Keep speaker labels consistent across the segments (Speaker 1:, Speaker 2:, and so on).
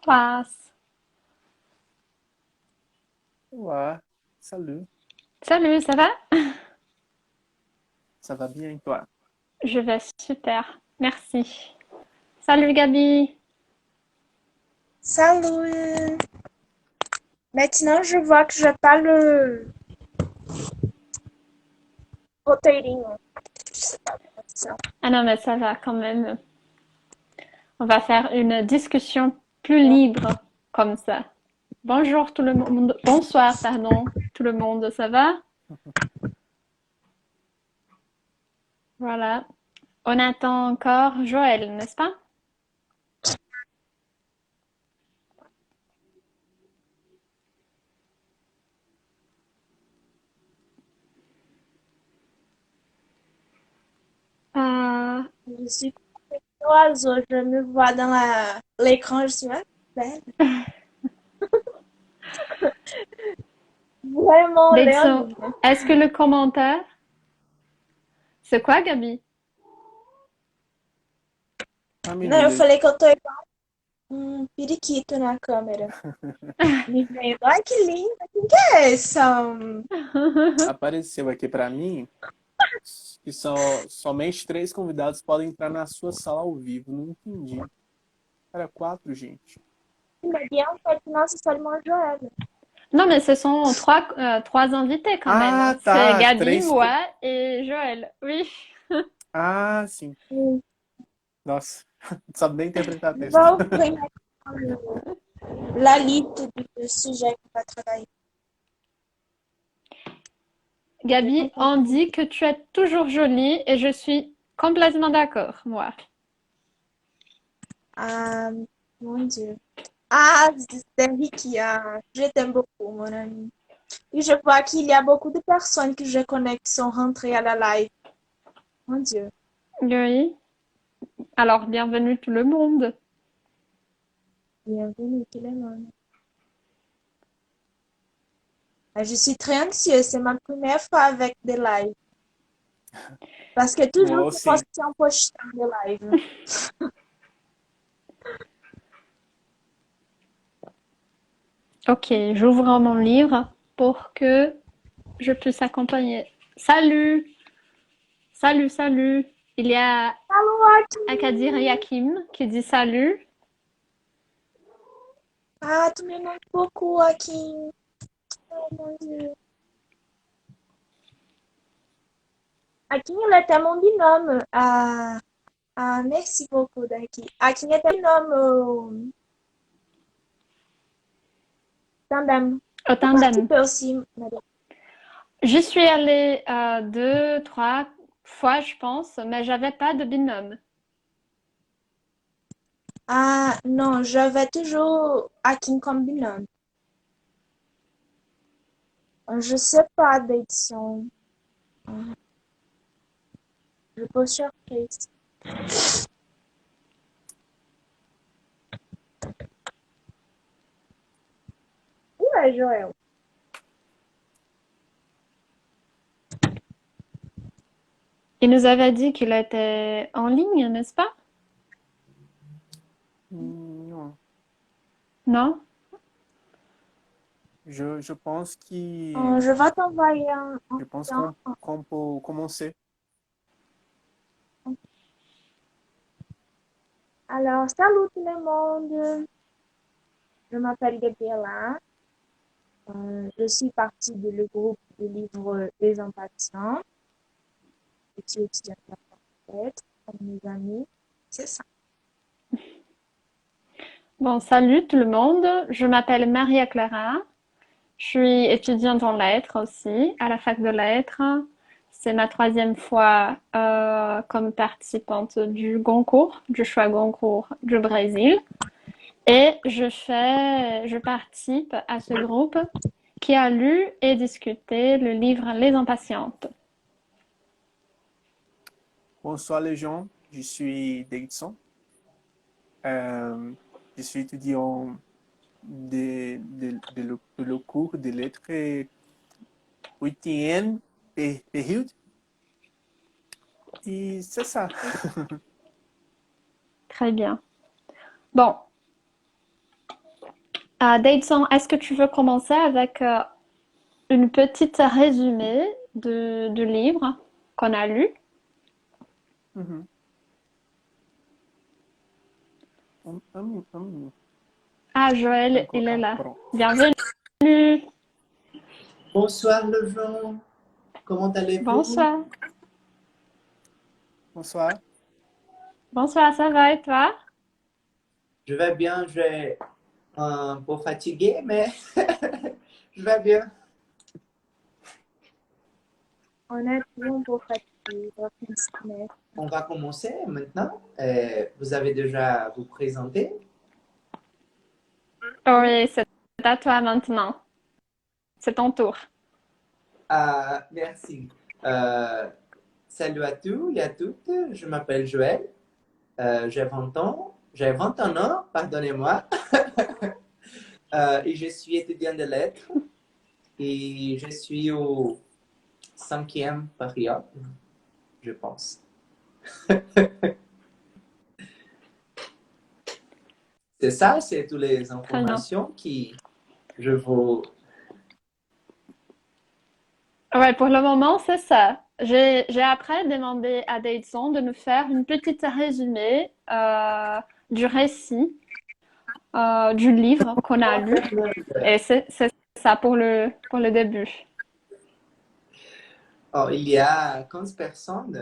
Speaker 1: Place.
Speaker 2: Olá, salut,
Speaker 1: Salut, ça va?
Speaker 2: ça va bien et toi?
Speaker 1: Je vais super, merci. Salut Gabi.
Speaker 3: Salut! Maintenant, je vois que je parle roteirinho. Je sais pas comment ça.
Speaker 1: Ah non, mais ça va quand même. On va faire une discussion plus libre comme ça. Bonjour tout le monde. Bonsoir, pardon, tout le monde, ça va? Voilà. On attend encore Joël, n'est-ce pas? Euh,
Speaker 3: Je suis oiseau, je me vois dans l'écran, je suis belle. Vraiment
Speaker 1: Davidson,
Speaker 3: linda.
Speaker 1: est-ce que le commentaire... C'est quoi, Gabi?
Speaker 2: Ah,
Speaker 3: Não, eu
Speaker 2: menina,
Speaker 3: falei que eu tô igual um periquito na câmera. Me vendo. Ai, que linda! Quem que é essa?
Speaker 2: apareceu aqui para mim que só somente 3 convidados podem entrar na sua sala ao vivo. Não entendi. Era 4, gente.
Speaker 3: Mais bien, en fait, non, c'est seulement Joël.
Speaker 1: Non, mais ce sont trois invités quand même, hein.
Speaker 2: Ah,
Speaker 1: C'est
Speaker 2: tá.
Speaker 1: Gabi,
Speaker 2: Três.
Speaker 1: moi et Joël. Oui.
Speaker 2: Ah, sim. Nossa, sabe nem interpretar
Speaker 3: Je
Speaker 2: texto.
Speaker 3: vais ouvrir la liste du sujet qu'on va travailler. Je
Speaker 1: Gabi,
Speaker 3: comprends
Speaker 1: on
Speaker 3: pas.
Speaker 1: dit que tu es toujours jolie et je suis complètement d'accord, moi.
Speaker 3: Ah, mon Dieu. Ah, c'est Ricky. Ah, je t'aime beaucoup, mon ami. Et je vois qu'il y a beaucoup de personnes que je connais qui sont rentrées à la live. Mon Dieu.
Speaker 1: Oui. Alors, bienvenue tout le monde.
Speaker 3: Bienvenue tout le monde. Ah, je suis très anxieuse. C'est ma première fois avec des lives. Parce que
Speaker 2: Moi
Speaker 3: toujours, c'est
Speaker 2: aussi.
Speaker 3: posté en postant des lives.
Speaker 1: Ok, j'ouvre mon livre pour que je puisse accompagner. Salut, salut, salut. Il y a
Speaker 3: Alô,
Speaker 1: Akadir
Speaker 3: Aki!
Speaker 1: Yakim qui dit salut.
Speaker 3: Ah, tu me manques beaucoup, Aki. Oh, mon Dieu. Aki, il était mon binôme. Merci beaucoup, Daki. Aki était mon binôme tandem.
Speaker 1: Au
Speaker 3: Tu
Speaker 1: tandem.
Speaker 3: participes aussi, madame.
Speaker 1: J'y suis allée deux, trois fois, je pense, mais j'avais pas de binôme.
Speaker 3: Ah, non, j'avais toujours Aki comme binôme. Je sais pas d'édition. Je peux chercher. Où est Joël?
Speaker 1: Il nous avait dit qu'il était en ligne, n'est-ce pas?
Speaker 2: Non.
Speaker 1: Non?
Speaker 2: Je pense que.
Speaker 3: Je vais t'envoyer un
Speaker 2: Je pense
Speaker 3: lien.
Speaker 2: qu'on peut commencer.
Speaker 3: Alors, salut tout le monde. Je m'appelle Gabriela. Je suis partie du groupe du livre des impatients. Je suis étudiante à Paris, comme mes amis. C'est ça.
Speaker 1: Bon, salut tout le monde. Je m'appelle Maria Clara. Je suis étudiante en lettres aussi, à la fac de lettres. C'est ma troisième fois comme participante du Goncourt, du choix Goncourt du Brésil. Et je participe à ce groupe qui a lu et discuté le livre Les Impatientes.
Speaker 2: Bonsoir les gens, je suis Davidson. Euh, je suis étudiant de le cours de lettres huitième période. Et c'est ça.
Speaker 1: Très bien. Bon, Davidson, est-ce que tu veux commencer avec une petite résumé du livre qu'on a lu?
Speaker 2: Uhum. Um minuto.
Speaker 1: Ah, Joël,
Speaker 2: Tranquilo.
Speaker 1: il est
Speaker 2: Ah,
Speaker 1: là.
Speaker 2: pronto.
Speaker 1: Bienvenue.
Speaker 4: Bonsoir le Jean, comment allez-vous?
Speaker 1: Bonsoir.
Speaker 2: Bonsoir.
Speaker 1: Bonsoir, ça va et toi?
Speaker 4: Je vais bien, je vais un peu fatigué, mais je vais bien.
Speaker 3: On est toujours un peu fatigué après le semestre.
Speaker 4: On va commencer maintenant. Vous avez déjà vous présenté.
Speaker 1: Oui, c'est à toi maintenant. C'est ton tour.
Speaker 4: Merci. Euh, Salut à tous et à toutes. Je m'appelle Joël. J'ai 20 ans. J'ai 21 ans, pardonnez-moi. Et je suis étudiant de lettres. Et je suis au cinquième période, je pense. C'est ça, c'est toutes les
Speaker 1: Très bien.
Speaker 4: informations qui je vous...
Speaker 1: Ouais, pour le moment, c'est ça. J'ai après demandé à Davidson de nous faire une petite résumé du récit du livre qu'on a lu. Et c'est ça pour le début.
Speaker 4: Oh, il y a 15 personnes,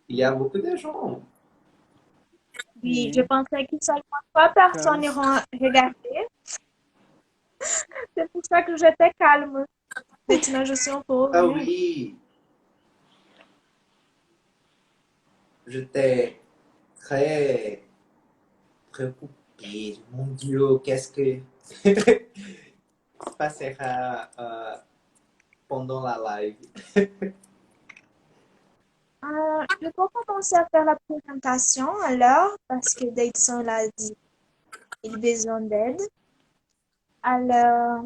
Speaker 4: il y a beaucoup de gens.
Speaker 3: Oui, je
Speaker 2: E
Speaker 3: pensais que seulement trois personnes
Speaker 2: trans.
Speaker 3: iront regarder. C'est pour ça que j'étais calme. Maintenant, je suis un peu
Speaker 4: Ah
Speaker 3: revenue.
Speaker 4: oui, j'étais très préoccupé. Mon Dieu, qu'est-ce que se passera pendant la live?
Speaker 3: Je peux commencer à faire la présentation alors, parce que Davidson l'a dit, il a besoin d'aide. Alors,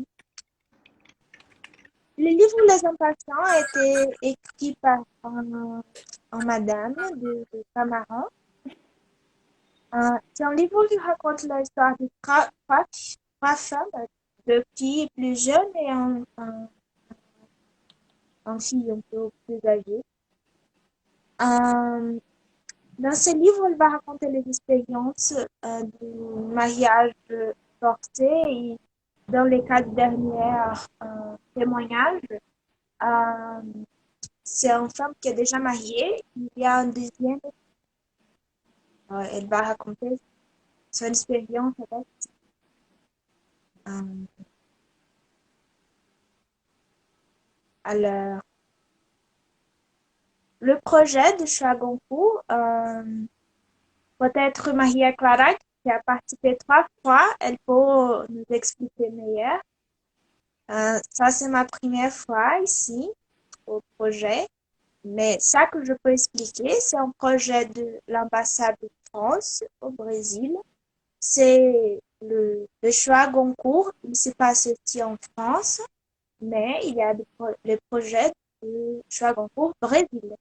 Speaker 3: le livre Les Impatients a été écrit par un madame de Camaran. C'est un livre qui raconte l'histoire de trois femmes, deux filles plus jeunes et un fille un peu plus âgée. Euh, Dans ce livre, elle va raconter les expériences du mariage forcé et dans les quatre derniers témoignages, euh, c'est une femme qui est déjà mariée. Il y a un deuxième, elle va raconter son expérience avec. euh, alors, le projet de Chagoncourt, peut-être Maria Clara, qui a participé trois fois, elle peut nous expliquer meilleur. Ça, c'est ma première fois ici au projet. Mais ça que je peux expliquer, c'est un projet de l'ambassade de France au Brésil. C'est le choix Goncourt. Il se passe aussi en France, mais il y a le projet de choix Goncourt Brésil.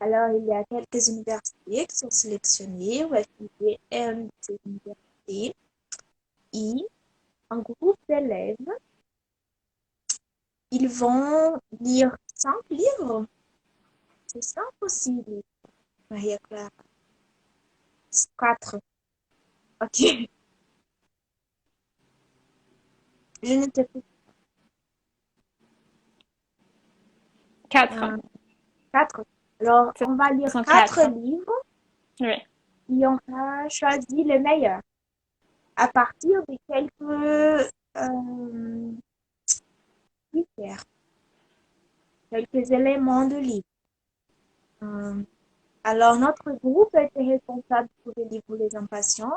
Speaker 3: Alors, il y a quelques universités qui sont sélectionnées, ou FIV est une de ces universités, et un groupe d'élèves, ils vont lire 5 livres. C'est ça possible, Maria Clara. 4. Ok. Je ne te fais
Speaker 1: 4.
Speaker 3: 4. Alors,
Speaker 1: Ce
Speaker 3: on va lire
Speaker 1: sont
Speaker 3: 4
Speaker 1: 4.
Speaker 3: livres
Speaker 1: Oui.
Speaker 3: et on va choisir le meilleur à partir de quelques critères, quelques éléments de livre. Euh, alors, notre groupe était responsable pour le livre Les Impatients.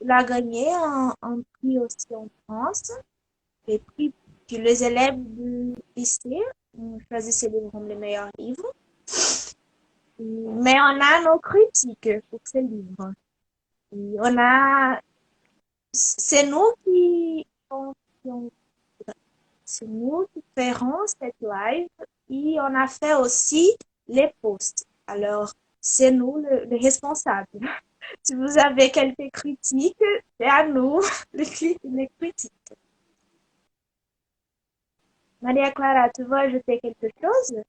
Speaker 3: Il a gagné un prix aussi en France. Les prix que les élèves du lycée ont choisi ces livres comme les meilleurs livres. Mais on a nos critiques pour ces livres. Et c'est nous c'est nous qui ferons cette live et on a fait aussi les posts. Alors, c'est nous le responsable. Si vous avez quelques critiques, c'est à nous les critiques. Maria Clara, tu veux ajouter quelque chose?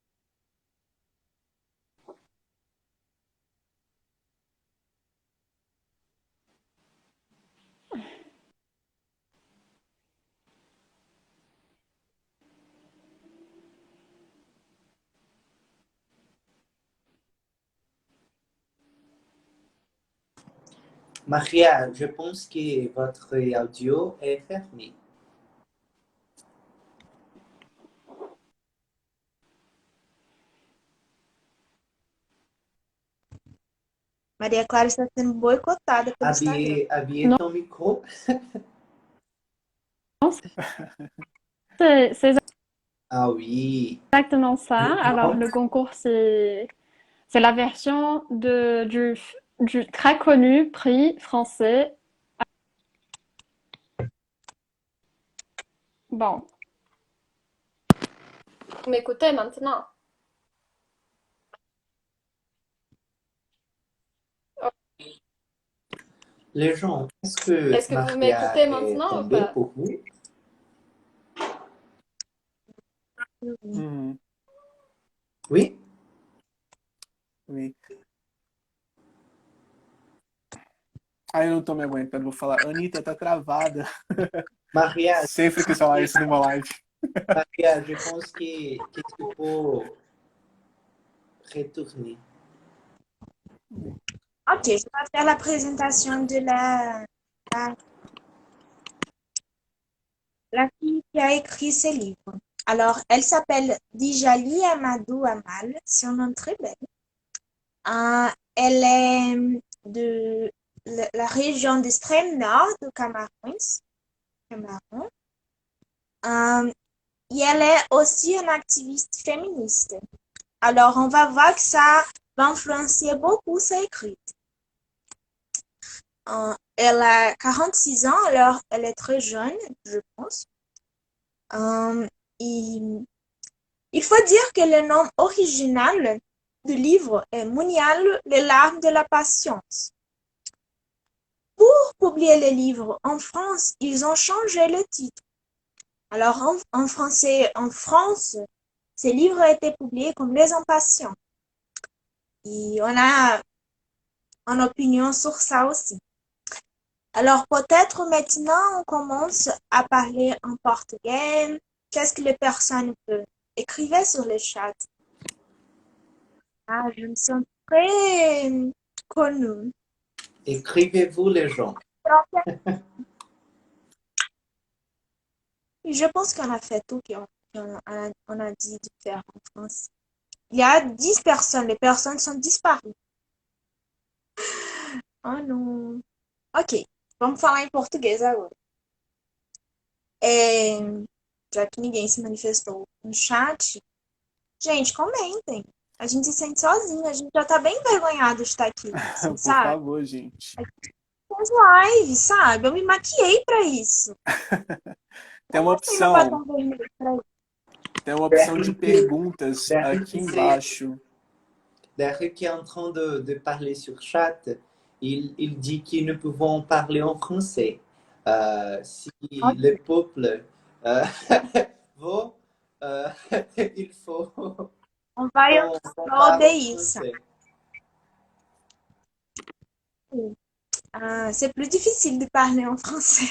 Speaker 4: Maria, je pense que votre audio est fermé.
Speaker 3: Maria Clara está sendo boicotada pelo Instagram.
Speaker 4: Habillez ton micro.
Speaker 1: C'est
Speaker 4: Ah oui.
Speaker 1: exactement ça. Alors,
Speaker 4: Non.
Speaker 1: le concours, c'est la version du très connu prix français. Bon. Vous m'écoutez maintenant?
Speaker 4: Les gens, est-ce que
Speaker 1: Est-ce que vous
Speaker 4: Maria
Speaker 1: m'écoutez
Speaker 4: est
Speaker 1: maintenant ou
Speaker 4: tombée
Speaker 1: pas?
Speaker 4: pour vous?
Speaker 2: Uhum.
Speaker 4: Oui?
Speaker 2: Oui. Ah, eu não tô me aguentando, vou falar. Anitta, tá travada.
Speaker 4: Maria,
Speaker 2: Sempre quis falar isso numa live.
Speaker 4: Maria, je pense que tu peux retourner.
Speaker 3: Ok, je vais faire la présentation de la fille qui a écrit ce livre. Alors, elle s'appelle Djali Amadou Amal, c'est un nom très bel. Elle est de la région d'extrême nord du Cameroun. Et elle est aussi une activiste féministe. Alors, on va voir que ça va influencer beaucoup ses écrits. Elle a 46 ans, alors elle est très jeune, je pense. Il faut dire que le nom original du livre est Mounial, les larmes de la patience. Pour publier le livre en France, ils ont changé le titre. Alors en français, en France, ce livre a été publié comme Les Impatients. Et on a une opinion sur ça aussi. Alors peut-être maintenant on commence à parler en portugais. Qu'est-ce que les personnes peuvent écrire sur le chat? Ah, je me sens très connue.
Speaker 4: Écrivez-vous les gens.
Speaker 3: Je pense qu'on a fait tout qu'on a dit de faire en France. Il y a 10 personnes, les personnes sont disparues. Oh non. Ok, vamos falar em português agora. Já que ninguém se manifestou no chat, gente, comentem. A gente se sente sozinho, a gente já tá bem envergonhado de estar aqui, assim,
Speaker 2: Por
Speaker 3: sabe?
Speaker 2: favor, gente.
Speaker 3: Faz live, sabe? Eu me maquiei pra isso.
Speaker 2: Tem uma
Speaker 3: Eu mostrei meu
Speaker 2: opção.
Speaker 3: batom vermelho pra isso.
Speaker 2: Tem uma opção de perguntas aqui embaixo.
Speaker 4: Derrick qui est en train de parler sur chat, il dit qu'ils ne pouvons parler en français. Si le peuple veut, il faut
Speaker 3: On vai
Speaker 4: qu'on parle
Speaker 3: odeir isso.
Speaker 4: français.
Speaker 3: C'est plus difficile de parler en français.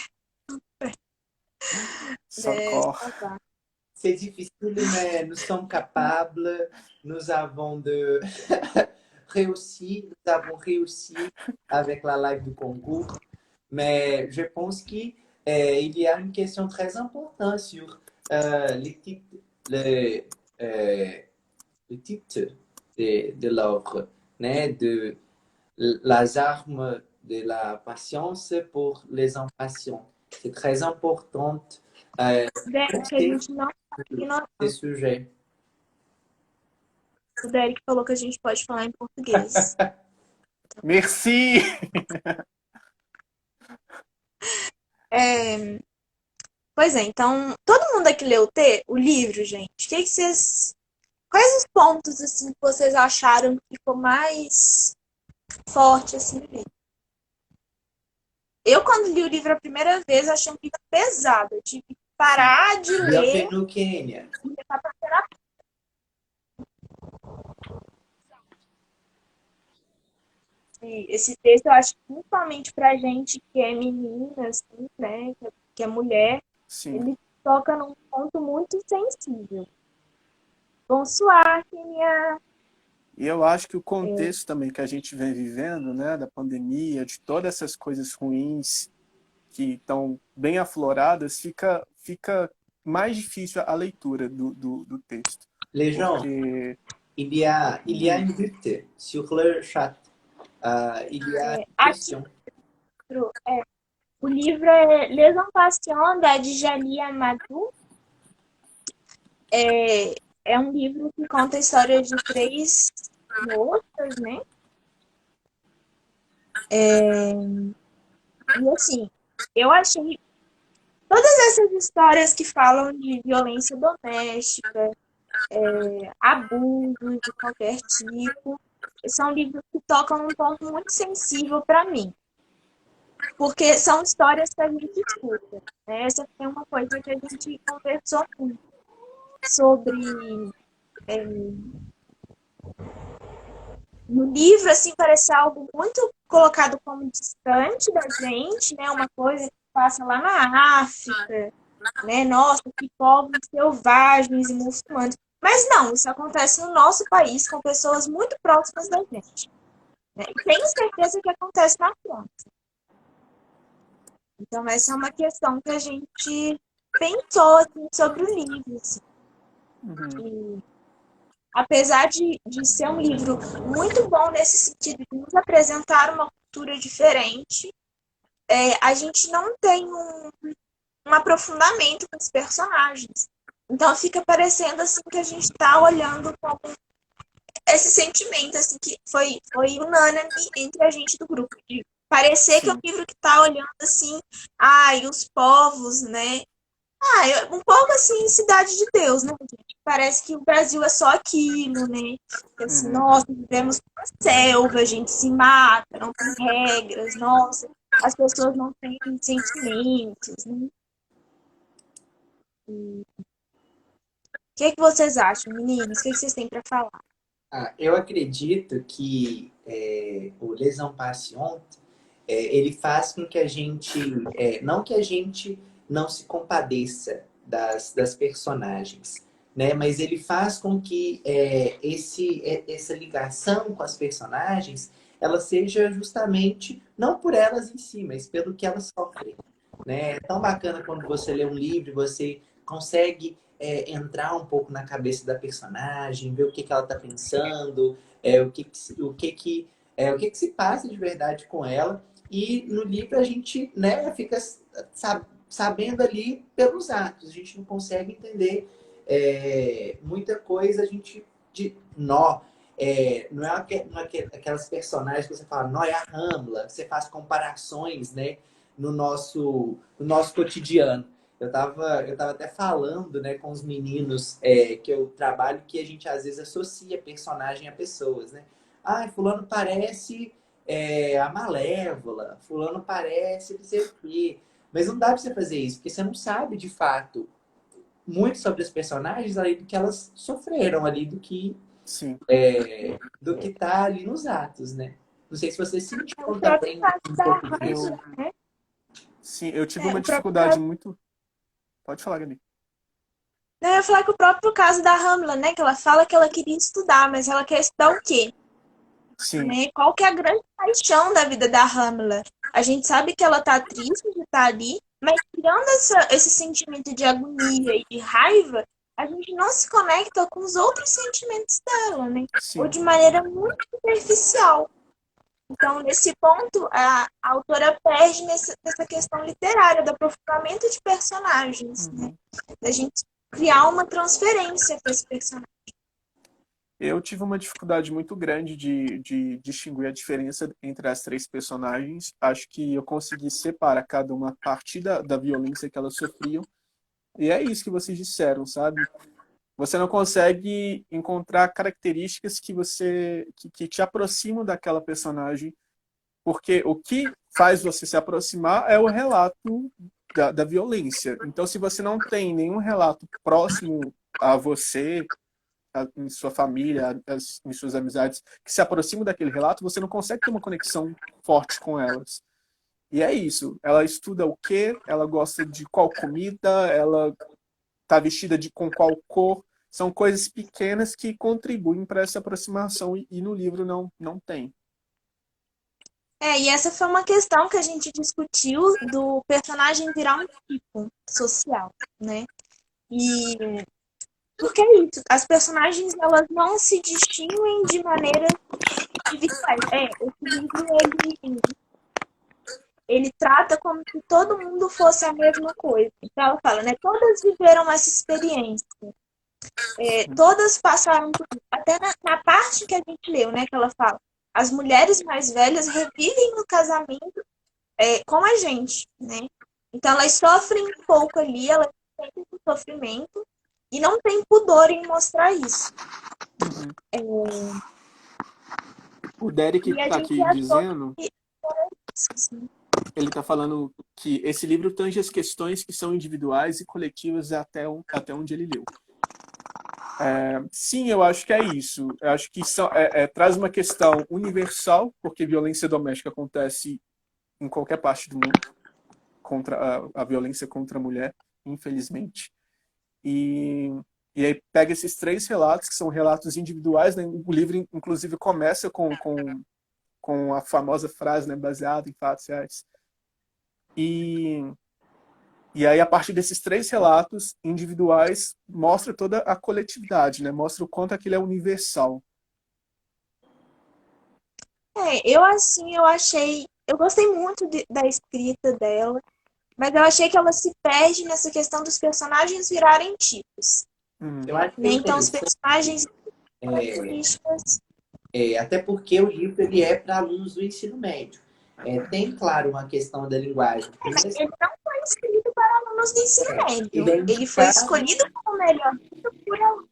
Speaker 2: Socorro.
Speaker 3: Ça va.
Speaker 4: C'est difficile, mais nous sommes capables. Nous avons réussi. Nous avons réussi avec la live du concours. Mais je pense qu'il y a une question très importante sur les titres, le titre de l'œuvre, de les armes de la patience pour les impatients. C'est très important.
Speaker 3: Que a gente não pode ignorar.
Speaker 4: Esse sujeito.
Speaker 3: O Derek falou que a gente pode falar em português.
Speaker 2: Merci!
Speaker 3: Pois é, então, todo mundo aqui leu o livro, gente? Quais os pontos assim, que vocês acharam que ficou mais forte assim no livro? Eu, quando li o livro a primeira vez, achei um livro pesado. Eu tive que parar de
Speaker 4: E eu
Speaker 3: ler
Speaker 4: no Quênia.
Speaker 3: e levar para terapia. E esse texto, eu acho que principalmente pra gente que é menina, assim, né? Que é mulher,
Speaker 2: Sim.
Speaker 3: ele toca num ponto muito sensível. Bonsoir, Kenia.
Speaker 2: E eu acho que o contexto também que a gente vem vivendo, né, da pandemia, de todas essas coisas ruins que estão bem afloradas, fica mais difícil a leitura do texto.
Speaker 4: Les gens,
Speaker 2: Porque...
Speaker 4: il y a une butte sur le chat. Il y a une question.
Speaker 3: O livro é Les Impatients, da Djali Amadou. É um livro que conta a história de 3 moças, né? E assim, eu achei todas essas histórias que falam de violência doméstica, abusos de qualquer tipo, são livros que tocam num ponto muito sensível para mim. Porque são histórias que a gente escuta. Né? Essa foi uma coisa que a gente conversou muito sobre. No livro, assim, parece algo muito colocado como distante da gente, né? Uma coisa que passa lá na África, né? Nossa, que povos selvagens e muçulmanos. Mas não, isso acontece no nosso país com pessoas muito próximas da gente. Né? E tenho certeza que acontece na França. Então, essa é uma questão que a gente pensou assim, sobre o livro. Assim. E, apesar de ser um livro muito bom nesse sentido de nos apresentar uma cultura diferente, a gente não tem um aprofundamento com os personagens. Então fica parecendo assim que a gente está olhando como esse sentimento assim que foi unânime entre a gente do grupo. De parecer que é um livro que está olhando assim, os povos, né? Um pouco assim, Cidade de Deus, né, gente? Parece que o Brasil é só aquilo, né? Assim, nossa, vivemos uma selva, a gente se mata, não tem regras, nossa, as pessoas não têm sentimentos, né? O que vocês acham, meninos? O que vocês têm para falar?
Speaker 4: Eu acredito que o Les Impatients, ele faz com que a gente, não que a gente não se compadeça das personagens, né? Mas ele faz com que essa ligação com as personagens, ela seja justamente, não por elas em si, mas pelo que elas sofrem, né? É tão bacana quando você lê um livro e você consegue entrar um pouco na cabeça da personagem, ver o que ela está pensando, o que se passa de verdade com ela. E no livro a gente, né, fica sabendo ali pelos atos. A gente não consegue entender muita coisa. A gente não é aquelas personagens que você fala, não é a Hamlet, você faz comparações, né, no nosso cotidiano. Eu tava até falando, né, com os meninos que eu trabalho, que a gente às vezes associa personagem a pessoas, né? Fulano parece a Malévola, fulano parece não sei o quê. Mas não dá pra você fazer isso, porque você não sabe, de fato, muito sobre os personagens ali do que elas sofreram ali, do que tá ali nos atos, né? Não sei se você sentiu também um pouco disso.
Speaker 2: Sim, eu tive uma dificuldade muito... Pode falar, Gabi.
Speaker 3: Eu ia falar que o próprio caso da Hamlet, né? Que ela fala que ela queria estudar, mas ela quer estudar o quê?
Speaker 2: Sim.
Speaker 3: Né? Qual que é a grande paixão da vida da Hamlet? A gente sabe que ela tá triste de estar ali, mas tirando esse sentimento de agonia e de raiva, a gente não se conecta com os outros sentimentos dela, né?
Speaker 2: Sim.
Speaker 3: Ou de maneira muito superficial. Então, nesse ponto, a autora perde nessa questão literária, do aprofundamento de personagens, né? Da gente criar uma transferência para esse personagem.
Speaker 2: Eu tive uma dificuldade muito grande de distinguir a diferença entre as 3 personagens. Acho que eu consegui separar cada uma a partir da violência que elas sofriam. E é isso que vocês disseram, sabe? Você não consegue encontrar características que te aproximam daquela personagem Porque o que faz você se aproximar é o relato da violência. Então, se você não tem nenhum relato próximo a você, em sua família, em suas amizades, que se aproximam daquele relato, você não consegue ter uma conexão forte com elas. E é isso. Ela estuda o quê? Ela gosta de qual comida? Ela está vestida com qual cor? São coisas pequenas que contribuem para essa aproximação e no livro não tem.
Speaker 3: E essa foi uma questão que a gente discutiu do personagem virar um tipo social, né? E porque é isso, as personagens elas não se distinguem de maneiras individuais. Esse livro ele trata como se todo mundo fosse a mesma coisa. Então ela fala, né? Todas viveram essa experiência. Todas passaram por isso. Até na parte que a gente leu, né? Que ela fala, as mulheres mais velhas revivem no casamento com a gente, né? Então elas sofrem um pouco ali, elas sentem o sofrimento e não tem pudor em mostrar isso.
Speaker 2: O Derek
Speaker 3: E a
Speaker 2: está
Speaker 3: gente
Speaker 2: aqui
Speaker 3: achou
Speaker 2: dizendo,
Speaker 3: que assim,
Speaker 2: ele está falando que esse livro tange as questões que são individuais e coletivas até onde ele leu. Sim, eu acho que é isso. Eu acho que traz uma questão universal, porque violência doméstica acontece em qualquer parte do mundo, contra a violência contra a mulher, infelizmente. E aí pega esses 3 relatos, que são relatos individuais, né? O livro, inclusive, começa com a famosa frase, né, baseada em fatos reais. E aí, a partir desses 3 relatos individuais, mostra toda a coletividade, né? Mostra o quanto aquilo é universal.
Speaker 3: eu gostei muito da escrita dela, mas eu achei que ela se perde nessa questão dos personagens virarem tipos.
Speaker 4: Eu acho que
Speaker 3: Né? Então, os personagens características.
Speaker 4: Até porque o livro ele é para alunos do ensino médio. Tem, claro, uma questão da linguagem.
Speaker 3: Mas ele não foi escrito para alunos do ensino médio.
Speaker 4: Ele
Speaker 3: Ele foi escolhido como melhor livro por alunos.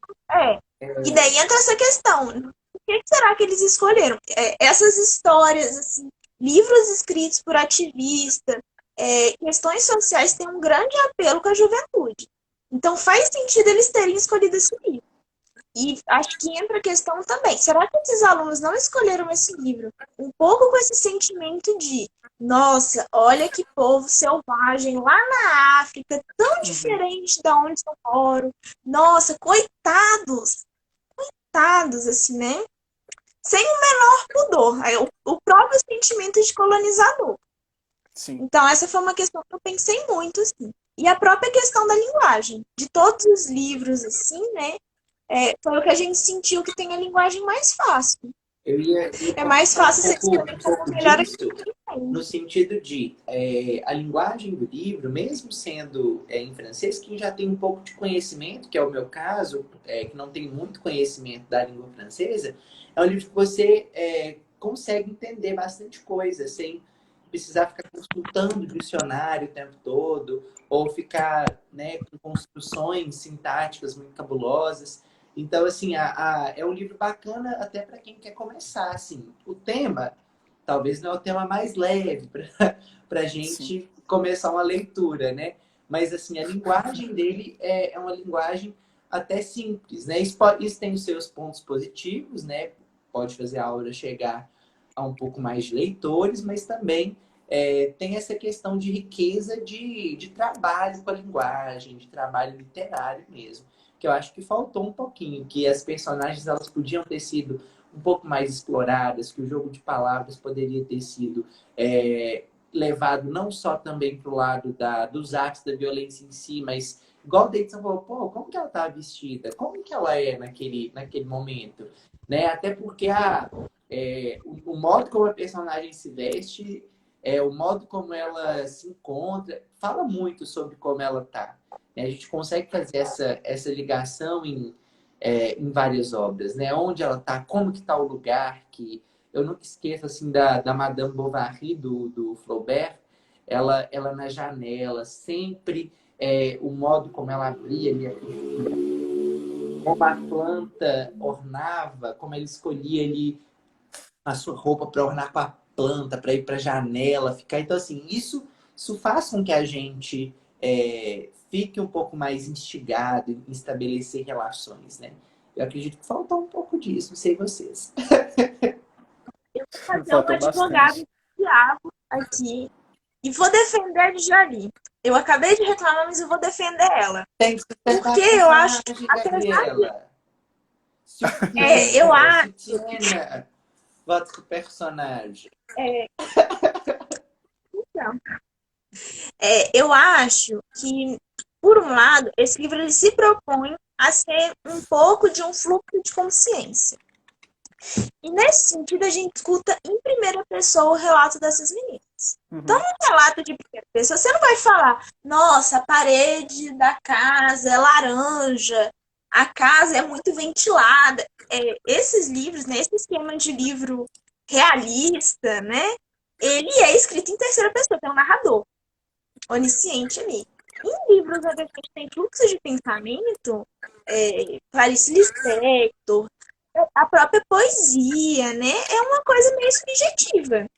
Speaker 3: E daí entra essa questão. Por que será que eles escolheram? Essas histórias, assim, livros escritos por ativistas, questões sociais têm um grande apelo com a juventude. Então faz sentido eles terem escolhido esse livro. E acho que entra a questão também. Será que esses alunos não escolheram esse livro um pouco com esse sentimento de nossa, olha que povo selvagem lá na África, tão diferente da onde eu moro. Nossa, coitados, assim, né? Sem o menor pudor. O próprio sentimento de colonizador.
Speaker 2: Sim.
Speaker 3: Então, essa foi uma questão que eu pensei muito, assim. E a própria questão da linguagem. De todos os livros, assim, né? Foi o que a gente sentiu que tem a linguagem mais fácil. É mais fácil você escolher como melhor
Speaker 4: no sentido de a linguagem do livro, mesmo sendo em francês, quem já tem um pouco de conhecimento, que é o meu caso, que não tem muito conhecimento da língua francesa, é um livro que você consegue entender bastante coisa, sem precisar ficar consultando o dicionário o tempo todo, ou ficar, né, com construções sintáticas muito cabulosas. Então, assim, é um livro bacana até para quem quer começar, assim. O tema, talvez não é o tema mais leve para a gente começar uma leitura, né? Mas, assim, a linguagem dele é uma linguagem até simples, né? Isso tem os seus pontos positivos, né? Pode fazer a obra chegar a um pouco mais de leitores, mas também tem essa questão de riqueza de trabalho com a linguagem, de trabalho literário mesmo, que eu acho que faltou um pouquinho, que as personagens elas podiam ter sido um pouco mais exploradas, que o jogo de palavras poderia ter sido levado não só também para o lado dos atos da violência em si, mas igual o Davidson falou, pô, como que ela tá vestida? Como que ela é naquele momento? Né? Até porque o modo como a personagem se veste, o modo como ela se encontra, fala muito sobre como ela tá. A gente consegue fazer essa ligação em várias obras, né? Onde ela está, como que está o lugar, que eu nunca esqueço assim da Madame Bovary, do Flaubert, ela na janela, sempre o modo como ela abria ali, como a planta ornava, como ela escolhia ali a sua roupa para ornar planta, para ir para a janela, ficar. Então, assim, isso faz com que a gente fique um pouco mais instigado em estabelecer relações, né? Eu acredito que falta um pouco disso, não sei vocês.
Speaker 3: Eu vou fazer um
Speaker 2: Faltou
Speaker 3: advogado
Speaker 2: bastante.
Speaker 3: do diabo aqui e vou defender a Djali. Eu acabei de reclamar, mas eu vou defender ela.
Speaker 4: Tem que sustentar
Speaker 3: Porque
Speaker 4: a
Speaker 3: eu acho,
Speaker 4: personagem,
Speaker 3: apesar de.
Speaker 4: Gabriela.
Speaker 3: Eu
Speaker 4: Soutiens,
Speaker 3: acho.
Speaker 4: soutiens votre personnage.
Speaker 3: Então, eu acho que, por um lado, esse livro ele se propõe a ser um pouco de um fluxo de consciência. E nesse sentido, a gente escuta em primeira pessoa o relato dessas meninas. Então, no relato de primeira pessoa, você não vai falar, nossa, a parede da casa é laranja, a casa é muito ventilada. Esses livros, né, esse esquema de livro realista, né, ele é escrito em terceira pessoa, tem um narrador onisciente ali. Em livros onde a gente tem fluxo de pensamento, Clarice Lispector, a própria poesia, né? É uma coisa meio subjetiva.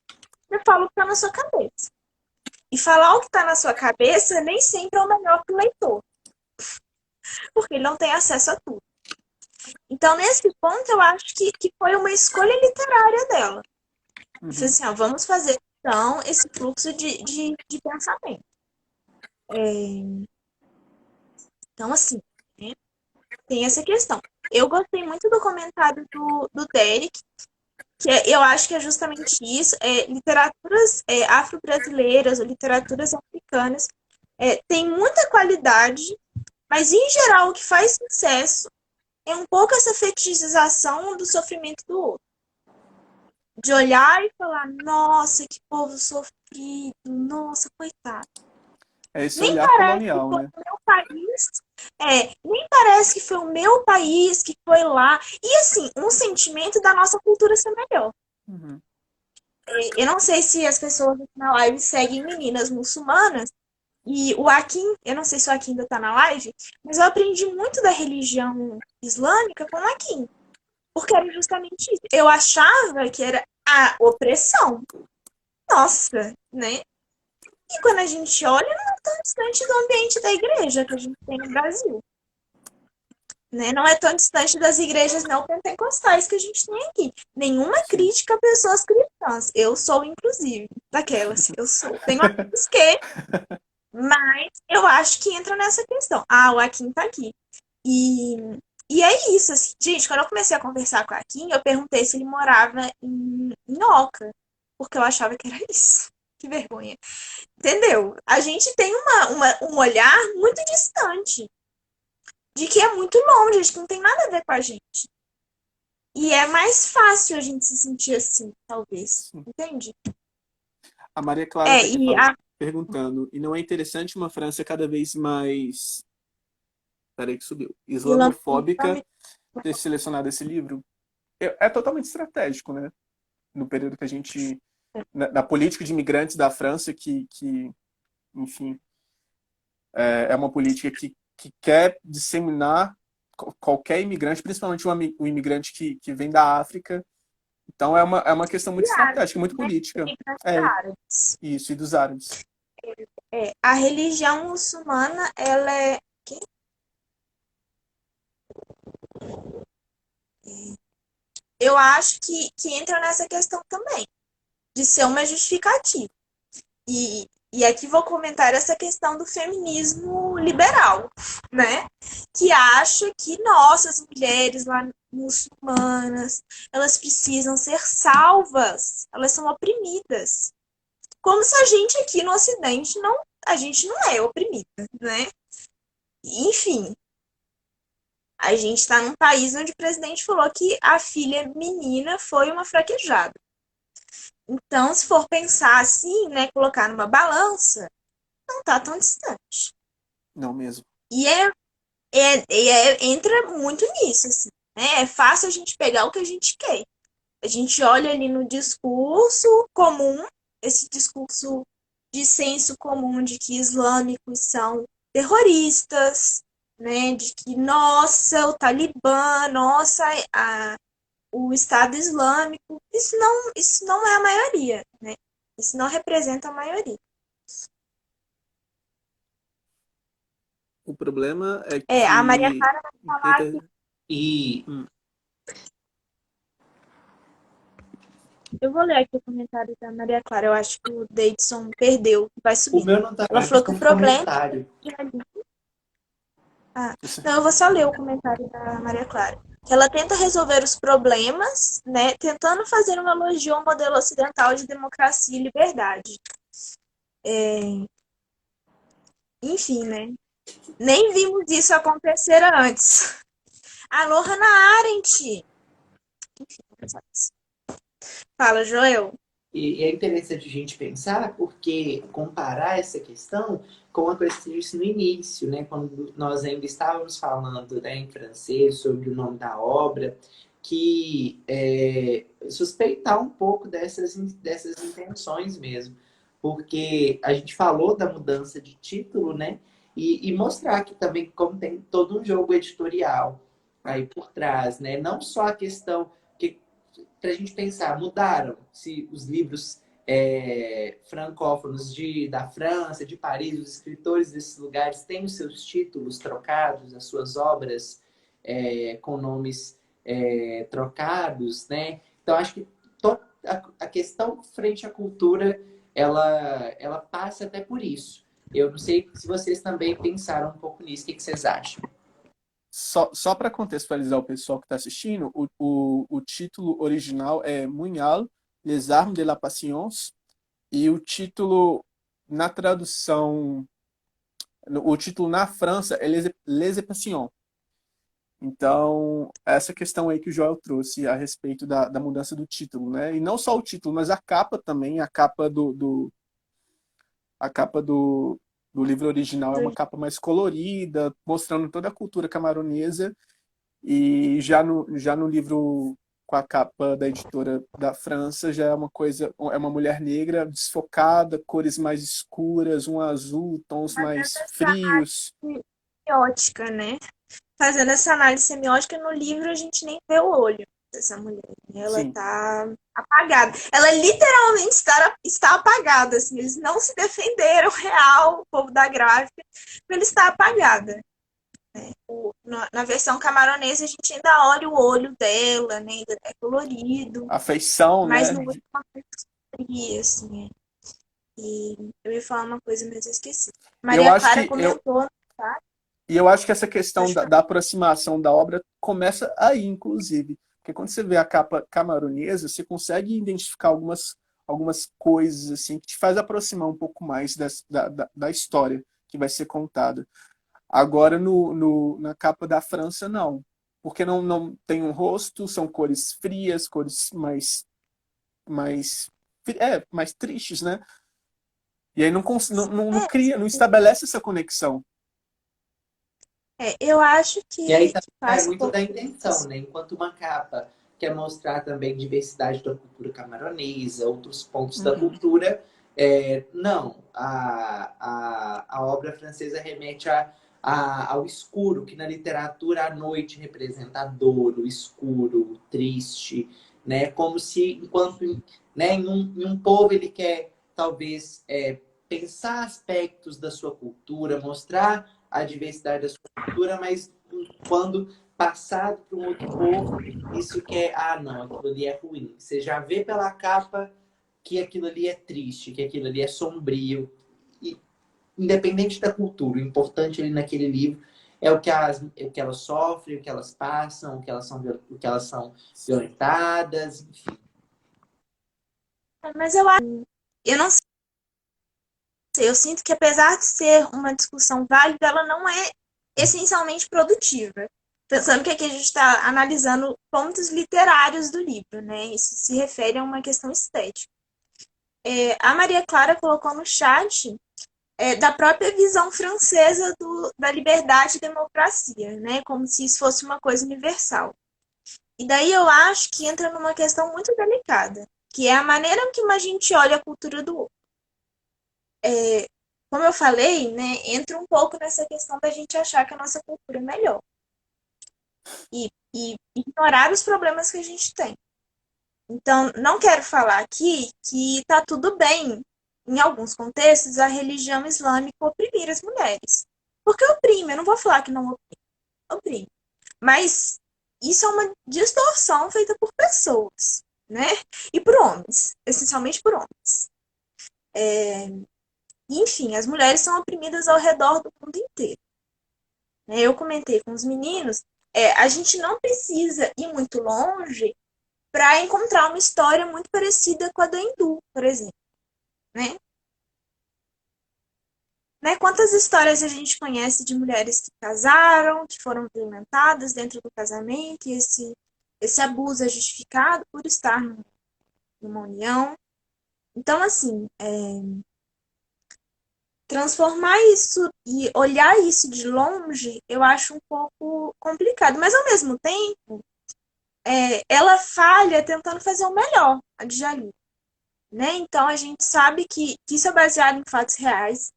Speaker 3: Você fala o que está na sua cabeça. E falar o que está na sua cabeça nem sempre é o melhor para o leitor. Porque ele não tem acesso a tudo. Então, nesse ponto, eu acho que foi uma escolha literária dela. Foi assim, ó, vamos fazer, então, esse fluxo de pensamento. Então, assim, né? Tem essa questão. Eu gostei muito do comentário do Derek, que eu acho que é justamente isso. Literaturas afro-brasileiras ou literaturas africanas tem muita qualidade, mas em geral o que faz sucesso é um pouco essa fetichização do sofrimento do outro. De olhar e falar, nossa, que povo sofrido, nossa, coitado.
Speaker 2: É esse
Speaker 3: Nem
Speaker 2: olhar
Speaker 3: parece que
Speaker 2: colonial,
Speaker 3: foi
Speaker 2: né?
Speaker 3: o meu país. Nem parece que foi o meu país que foi lá. E assim, um sentimento da nossa cultura ser melhor. Eu não sei se as pessoas aqui na live seguem meninas muçulmanas. E o Akin, eu não sei se o Akin ainda tá na live, mas eu aprendi muito da religião islâmica com o Akin. Porque era justamente isso. Eu achava que era a opressão. Nossa, né? E quando a gente olha, não é tão distante do ambiente da igreja que a gente tem no Brasil. Né? Não é tão distante das igrejas neopentecostais que a gente tem aqui. Nenhuma crítica a pessoas cristãs. Eu sou, inclusive, daquelas. Eu sou. Tenho amigos que... Mas eu acho que entra nessa questão. O Akin tá aqui. E é isso. Assim. Gente, quando eu comecei a conversar com o Akin, eu perguntei se ele morava em Oca. Porque eu achava que era isso. Que vergonha. Entendeu? A gente tem um olhar muito distante. De que é muito longe, de que não tem nada a ver com a gente. E é mais fácil a gente se sentir assim, talvez.
Speaker 2: Sim.
Speaker 3: Entende?
Speaker 2: A Maria Clara está aqui perguntando, e não é interessante uma França cada vez mais... Peraí que subiu. Islamofóbica ter selecionado esse livro? É totalmente estratégico, né? No período que a gente... Na política de imigrantes da França, que enfim, é uma política que quer disseminar qualquer imigrante, principalmente um imigrante que vem da África. Então é uma questão muito estratégica, muito política. Isso, e dos árabes.
Speaker 3: A religião muçulmana, ela é... Eu acho que entra nessa questão também, de ser uma justificativa. E aqui vou comentar essa questão do feminismo liberal, né? Que acha que, nossa, as mulheres lá muçulmanas, elas precisam ser salvas, elas são oprimidas. Como se a gente aqui no Ocidente a gente não é oprimida, né? Enfim, a gente está num país onde o presidente falou que a filha menina foi uma fraquejada. Então, se for pensar assim, né, colocar numa balança, não está tão distante.
Speaker 2: Não mesmo.
Speaker 3: E entra muito nisso, assim, né? É fácil a gente pegar o que a gente quer. A gente olha ali no discurso comum, esse discurso de senso comum de que islâmicos são terroristas, né? De que, nossa, o Talibã, nossa, o Estado Islâmico. Isso não é a maioria, né? Isso não representa a maioria.
Speaker 2: O problema é
Speaker 3: A Maria
Speaker 2: que.
Speaker 3: Clara vai falar aqui.
Speaker 4: E
Speaker 2: Hum,
Speaker 3: Eu vou ler aqui o comentário da Maria Clara. Eu acho que o Davidson perdeu. Vai
Speaker 4: o
Speaker 3: subir.
Speaker 4: meu não tá
Speaker 3: Ela falou que o
Speaker 4: com
Speaker 3: problema.
Speaker 4: comentário.
Speaker 3: Não, eu vou só ler o comentário da Maria Clara. Que ela tenta resolver os problemas, né, tentando fazer um elogio ao modelo ocidental de democracia e liberdade. Enfim, né? Nem vimos isso acontecer antes. Alô, Hannah Arendt! Enfim, não sabe isso. Fala, Joel.
Speaker 4: E é interessante a gente pensar, porque comparar essa questão com a coisa que você disse no início, né? Quando nós ainda estávamos falando, né, em francês sobre o nome da obra, que suspeitar um pouco dessas intenções mesmo. Porque a gente falou da mudança de título, né? E mostrar que também como tem todo um jogo editorial aí por trás, né? Não só a questão que para a gente pensar, mudaram se os livros francófonos da França, de Paris, os escritores desses lugares têm os seus títulos trocados, as suas obras com nomes trocados, né? Então, acho que a questão frente à cultura, ela passa até por isso. Eu não sei se vocês também pensaram um pouco nisso. O que vocês acham?
Speaker 2: só para contextualizar o pessoal que está assistindo, o título original é Munhal, Les Armes de la Patience, e o título na tradução, o título na França é Les Passions. Então, essa questão aí que o Joel trouxe a respeito da mudança do título, né? E não só o título, mas a capa também, a capa do livro original é uma capa mais colorida, mostrando toda a cultura camaronesa, e já no livro com a capa da editora da França já é uma coisa, é uma mulher negra desfocada, cores mais escuras, um azul, tons
Speaker 3: Fazendo
Speaker 2: mais
Speaker 3: essa
Speaker 2: frios.
Speaker 3: semiótica, né? Fazendo essa análise semiótica no livro, a gente nem vê o olho dessa mulher. Né? Ela
Speaker 2: Sim,
Speaker 3: tá apagada. Ela literalmente está apagada. Assim, eles não se defenderam real, o povo da gráfica, ela está apagada. Né? Na versão camaronesa, a gente ainda olha o olho dela, né? Ainda é colorido,
Speaker 2: a feição,
Speaker 3: mas
Speaker 2: né?
Speaker 3: no último uma coisa fria, assim. E eu ia falar uma coisa, mas eu esqueci.
Speaker 2: E eu
Speaker 3: Maria
Speaker 2: acho
Speaker 3: Clara
Speaker 2: que eu,
Speaker 3: comentou, tá?
Speaker 2: e eu acho que essa questão
Speaker 3: Pode falar.
Speaker 2: da aproximação da obra começa aí, inclusive. Porque quando você vê a capa camaronesa, você consegue identificar algumas coisas assim que te faz aproximar um pouco mais da história que vai ser contada. Agora, na capa da França, não. Porque não tem um rosto, são cores frias, cores mais, mais tristes, né? E aí não cria, não estabelece essa conexão.
Speaker 3: Eu acho
Speaker 4: E aí
Speaker 3: que
Speaker 4: também vai
Speaker 3: faz um
Speaker 4: muito
Speaker 3: pouco
Speaker 4: da intenção,
Speaker 3: isso.
Speaker 4: né? Enquanto uma capa quer mostrar também diversidade da cultura camaronesa, outros pontos da
Speaker 2: Uhum.
Speaker 4: cultura, não. A obra francesa remete ao escuro, que na literatura a noite representa a dor, o escuro, o triste, né? Como se, enquanto né, em um povo ele quer, talvez, pensar aspectos da sua cultura, mostrar a diversidade da sua cultura, mas quando passado para um outro povo, isso que não, aquilo ali é ruim. Você já vê pela capa que aquilo ali é triste, que aquilo ali é sombrio. E, independente da cultura, o importante ali naquele livro é o que elas sofrem, o que elas passam, o que elas são violentadas, enfim.
Speaker 3: Mas eu não sei, eu sinto que apesar de ser uma discussão válida, ela não é essencialmente produtiva. Pensando que aqui a gente está analisando pontos literários do livro, né? Isso se refere a uma questão estética. A Maria Clara colocou no chat da própria visão francesa da liberdade e democracia, né? Como se isso fosse uma coisa universal. E daí eu acho que entra numa questão muito delicada, que é a maneira como a gente olha a cultura do outro. Como eu falei, né, entra um pouco nessa questão da gente achar que a nossa cultura é melhor. E e ignorar os problemas que a gente tem. Então, não quero falar aqui que está tudo bem, em alguns contextos, a religião islâmica oprimir as mulheres. Porque oprime, eu não vou falar que não oprime, oprime. Mas isso é uma distorção feita por pessoas, né? E por homens, essencialmente por homens. Enfim, as mulheres são oprimidas ao redor do mundo inteiro. Eu comentei com os meninos, a gente não precisa ir muito longe para encontrar uma história muito parecida com a da hindu, por exemplo. Né? Quantas histórias a gente conhece de mulheres que casaram, que foram violentadas dentro do casamento, e esse abuso é justificado por estar numa união. Então, assim, transformar isso e olhar isso de longe, eu acho um pouco complicado. Mas, ao mesmo tempo, ela falha tentando fazer o melhor, a Djali. Né? Então, a gente sabe que isso é baseado em fatos reais.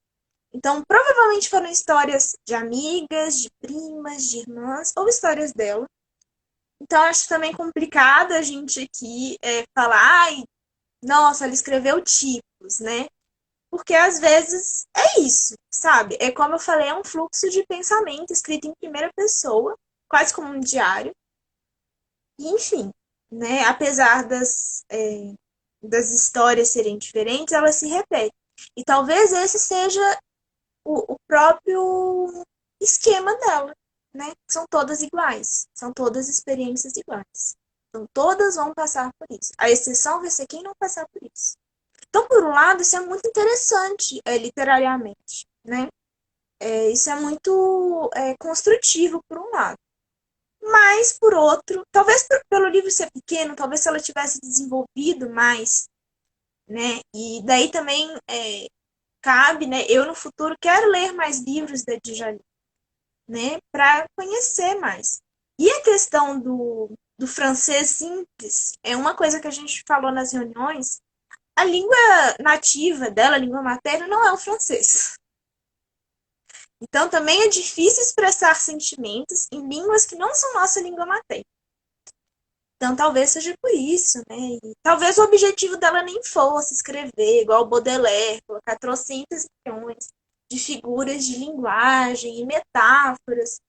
Speaker 3: Então, provavelmente foram histórias de amigas, de primas, de irmãs, ou histórias dela. Então, acho também complicado a gente aqui falar, ai, nossa, ela escreveu tipos, né? Porque às vezes é isso, sabe? É como eu falei, é um fluxo de pensamento escrito em primeira pessoa, quase como um diário. E, enfim, né? Apesar das histórias serem diferentes, elas se repetem. E talvez esse seja o próprio esquema dela, né? São todas iguais, são todas experiências iguais. Então, todas vão passar por isso. A exceção vai ser quem não passar por isso. Então, por um lado, isso é muito interessante, literariamente, né? Isso é muito construtivo, por um lado. Mas, por outro, talvez pelo livro ser pequeno, talvez se ela tivesse desenvolvido mais, né? E daí também cabe, né? Eu no futuro quero ler mais livros da Djali, né? Para conhecer mais. E a questão do francês simples é uma coisa que a gente falou nas reuniões. A língua nativa dela, a língua materna, não é o francês. Então também é difícil expressar sentimentos em línguas que não são nossa língua materna. Então talvez seja por isso, né? E talvez o objetivo dela nem fosse escrever igual Baudelaire, colocar trocentas milhões de figuras de linguagem e metáforas.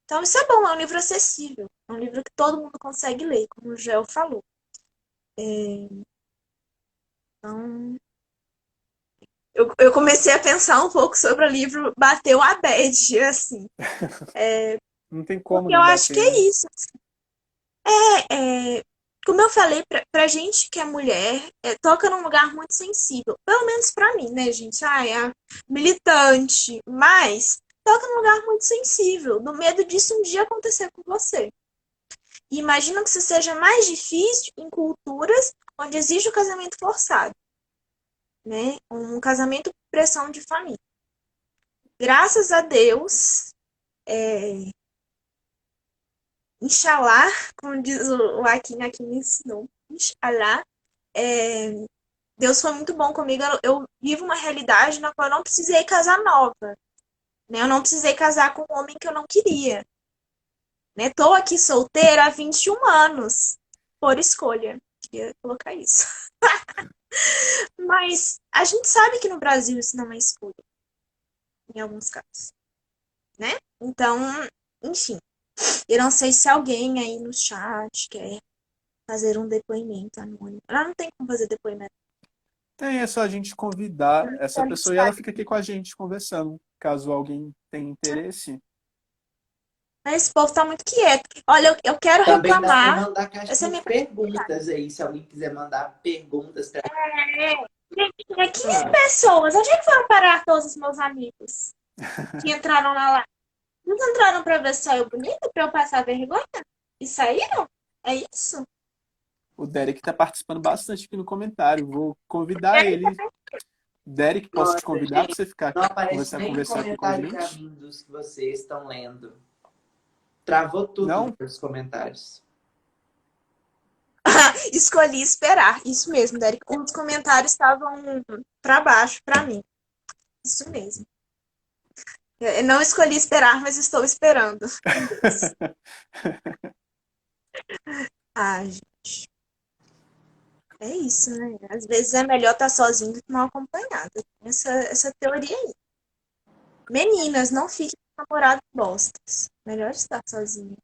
Speaker 3: Então isso é bom, é um livro acessível, é um livro que todo mundo consegue ler, como o Gel falou. Então, eu comecei a pensar um pouco sobre o livro, bateu a bad, assim.
Speaker 2: Não tem como
Speaker 3: Porque eu
Speaker 2: não
Speaker 3: acho que
Speaker 2: bater, né?
Speaker 3: é isso. Como eu falei, pra gente que é mulher, toca num lugar muito sensível. Pelo menos pra mim, né, gente? É militante. Mas toca num lugar muito sensível. Do medo disso um dia acontecer com você. E imagino que isso seja mais difícil em culturas onde existe o casamento forçado. Né? Um casamento por pressão de família. Graças a Deus, Inshallah, como diz o Akin aqui me ensinou, Inshallah, Deus foi muito bom comigo. Eu vivo uma realidade na qual eu não precisei casar nova. Né? Eu não precisei casar com um homem que eu não queria. Né? Tô aqui solteira há 21 anos, por escolha. Queria colocar isso. Mas a gente sabe que no Brasil isso não é escolha, em alguns casos. Né? Então, enfim. Eu não sei se alguém aí no chat quer fazer um depoimento anônimo. Ela não tem como fazer depoimento.
Speaker 2: É só a gente convidar essa pessoa e ela fica aqui com a gente conversando, caso alguém tenha interesse.
Speaker 3: Esse povo tá muito quieto. Olha, eu quero
Speaker 4: Também dá para
Speaker 3: reclamar.
Speaker 4: mandar caixa
Speaker 3: Essa é a
Speaker 4: de
Speaker 3: minha
Speaker 4: perguntas aí, se alguém quiser mandar perguntas para
Speaker 3: Tinha 15 pessoas. Onde é que foram parar todos os meus amigos que entraram na live? Eles entraram pra ver só eu bonita, pra eu passar vergonha? E saíram? É isso?
Speaker 2: O Derek está participando bastante aqui no comentário. Vou convidar ele. Derek, posso te
Speaker 4: Nossa,
Speaker 2: convidar para
Speaker 4: gente,
Speaker 2: você ficar
Speaker 4: não aparece
Speaker 2: conversar,
Speaker 4: nem
Speaker 2: conversar aqui com a
Speaker 4: comentário para
Speaker 2: gente?
Speaker 4: mim dos que vocês estão lendo. Travou tudo
Speaker 2: Não?
Speaker 4: nos comentários.
Speaker 3: Escolhi esperar. Isso mesmo, Derek. Os comentários estavam pra baixo pra mim. Isso mesmo. Eu não escolhi esperar, mas estou esperando. Ah, gente, é isso, né? Às vezes é melhor estar sozinho do que mal acompanhado. Tem essa teoria aí. Meninas, não fiquem com namorados bostas. Melhor estar sozinho.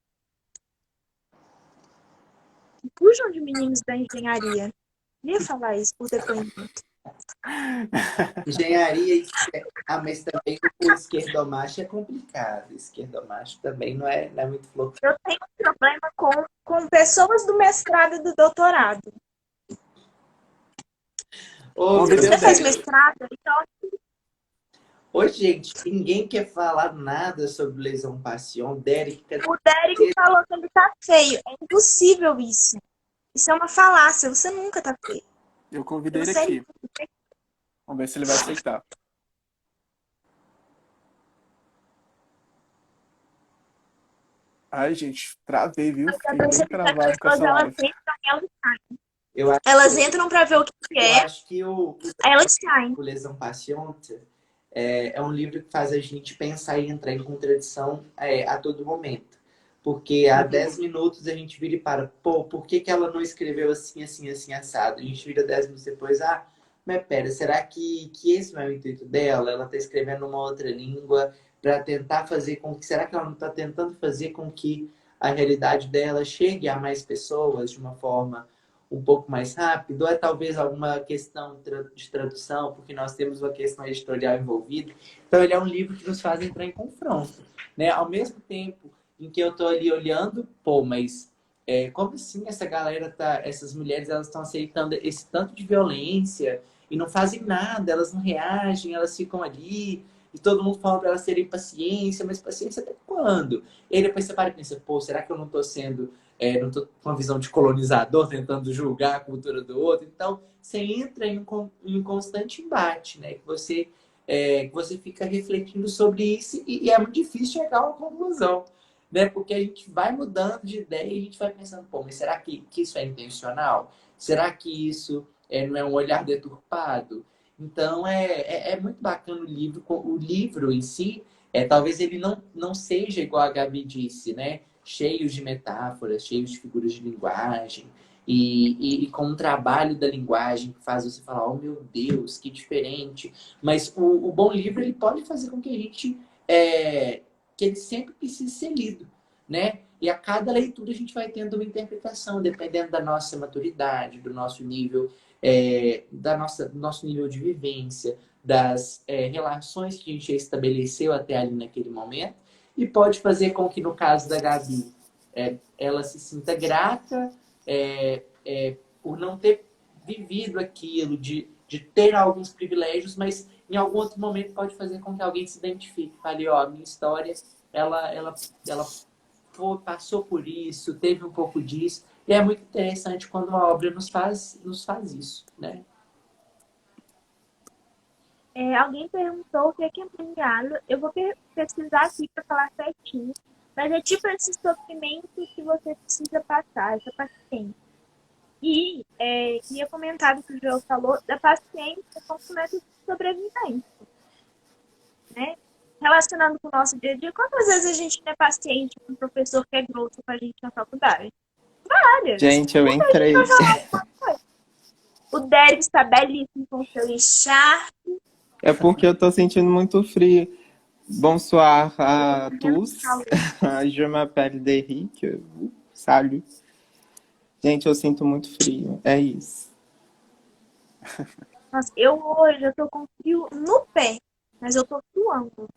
Speaker 3: Fujam de meninos da engenharia. Queria falar isso por depoimento.
Speaker 4: Engenharia, mas também o esquerdomacho é complicado. Esquerdomacho também não é muito flor.
Speaker 3: Eu tenho um problema com pessoas do mestrado e do doutorado.
Speaker 4: Ô,
Speaker 3: Se
Speaker 2: Meu
Speaker 3: você faz
Speaker 2: Deus.
Speaker 3: mestrado, então
Speaker 4: Ô, gente, ninguém quer falar nada sobre lesão passion. Derek,
Speaker 3: o Derek falou que ele tá feio. É impossível isso. Isso é uma falácia. Você nunca tá feio.
Speaker 2: Eu convidei ele
Speaker 3: Você
Speaker 2: aqui. Vamos ver se ele vai aceitar. Ai, gente, travei, viu? Fiquei bem
Speaker 3: as
Speaker 2: travado com
Speaker 3: pessoas
Speaker 2: essa live.
Speaker 3: elas entram pra ver o que
Speaker 4: eu
Speaker 3: é,
Speaker 4: acho que
Speaker 3: aí elas saem.
Speaker 4: o Lesão Patiente é um livro que faz a gente pensar e entrar em contradição a todo momento. Porque há 10 minutos a gente vira e para, pô, por que ela não escreveu assim, assim, assim, assado? A gente vira 10 minutos depois, mas pera, será que esse não é o intuito dela? Ela está escrevendo uma outra língua para tentar fazer com que... Será que ela não está tentando fazer com que a realidade dela chegue a mais pessoas de uma forma um pouco mais rápido? Ou é talvez alguma questão de tradução, porque nós temos uma questão editorial envolvida? Então ele é um livro que nos faz entrar em confronto, né? Ao mesmo tempo em que eu tô ali olhando, pô, mas como assim essas mulheres, elas estão aceitando esse tanto de violência e não fazem nada, elas não reagem, elas ficam ali e todo mundo fala para elas terem paciência, mas paciência até quando? E aí depois você para e pensa, pô, será que eu não tô sendo, não tô com uma visão de colonizador, tentando julgar a cultura do outro? Então, você entra em um constante embate, né? Que você fica refletindo sobre isso e é muito difícil chegar a uma conclusão, né? Porque a gente vai mudando de ideia e a gente vai pensando, pô, mas será que isso é intencional? Será que isso não é um olhar deturpado? Então, é muito bacana o livro. O livro em si, talvez ele não seja igual a Gabi disse, né? Cheios de metáforas, cheios de figuras de linguagem, e com um trabalho da linguagem que faz você falar, oh meu Deus, que diferente. Mas o bom livro, ele pode fazer com que a gente que ele sempre precise ser lido, né? E a cada leitura a gente vai tendo uma interpretação, dependendo da nossa maturidade, do nosso nível, do nosso nível de vivência, das relações que a gente estabeleceu até ali naquele momento, e pode fazer com que, no caso da Gabi, ela se sinta grata por não ter vivido aquilo, de ter alguns privilégios, mas em algum outro momento pode fazer com que alguém se identifique. Fale, ó, a minha história, ela passou por isso, teve um pouco disso. E é muito interessante quando uma obra nos faz isso, né?
Speaker 3: Alguém perguntou o que é manhalo. Eu vou pesquisar aqui para falar certinho. Mas é tipo esse sofrimento que você precisa passar, essa paciência. E queria comentar do que o João falou da paciência como método de sobrevivência, né? Relacionando com o nosso dia a dia, quantas vezes a gente não é paciente com um professor que é grosso com a gente na faculdade? Várias.
Speaker 5: Gente, eu entrei.
Speaker 3: O Derek está belíssimo com seu lixar.
Speaker 5: É porque eu tô sentindo muito frio. Bonsoir à tous. Je m'appelle Derrick. Salut. Gente, eu sinto muito frio. É isso.
Speaker 3: Nossa, eu hoje eu tô com frio no pé, mas eu tô suando.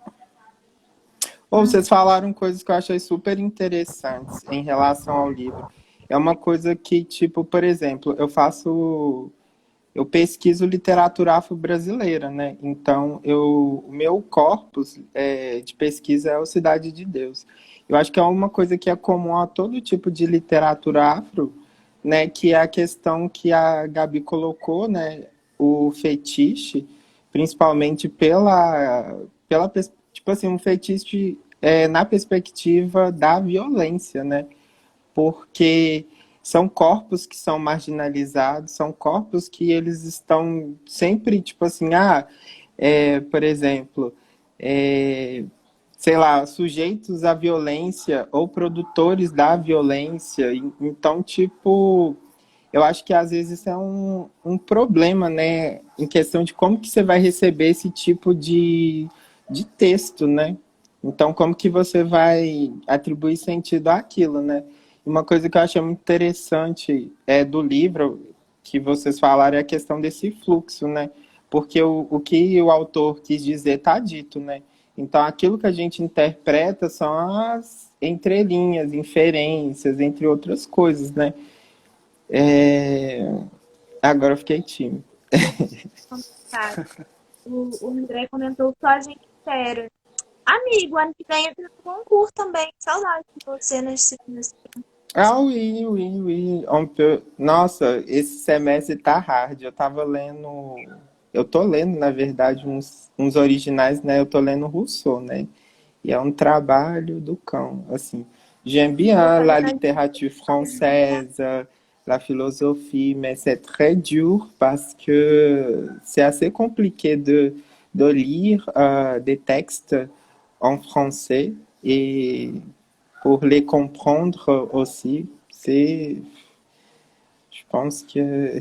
Speaker 5: Vocês falaram coisas que eu achei super interessantes em relação ao livro. É uma coisa que, tipo, por exemplo, eu pesquiso literatura afro-brasileira, né? Então, o meu corpus de pesquisa é o Cidade de Deus. Eu acho que é uma coisa que é comum a todo tipo de literatura afro, né? Que é a questão que a Gabi colocou, né? O fetiche, principalmente tipo assim, um fetiche na perspectiva da violência, né? Porque são corpos que são marginalizados, são corpos que eles estão sempre, tipo assim, por exemplo, sei lá, sujeitos à violência ou produtores da violência. Então, tipo, eu acho que às vezes isso é um problema, né? Em questão de como que você vai receber esse tipo de texto, né? Então, como que você vai atribuir sentido àquilo, né? Uma coisa que eu achei muito interessante do livro que vocês falaram é a questão desse fluxo, né? Porque o que o autor quis dizer está dito, né? Então, aquilo que a gente interpreta são as entrelinhas, inferências, entre outras coisas, né? Agora eu fiquei tímido.
Speaker 3: Tá. O André comentou só a gente espera. Amigo, ano que vem entra no concurso também. Saudade de você nesse.
Speaker 5: Ah, oui, oui, oui. Nossa, esse semestre tá hard. Eu tô lendo, na verdade, uns originais, né? Eu tô lendo Rousseau, né? E é um trabalho do cão, assim. J'aime bien la littérature française, la philosophie, mais c'est très dur parce que c'est assez compliqué de lire des textes en français et pour les comprendre aussi, je pense que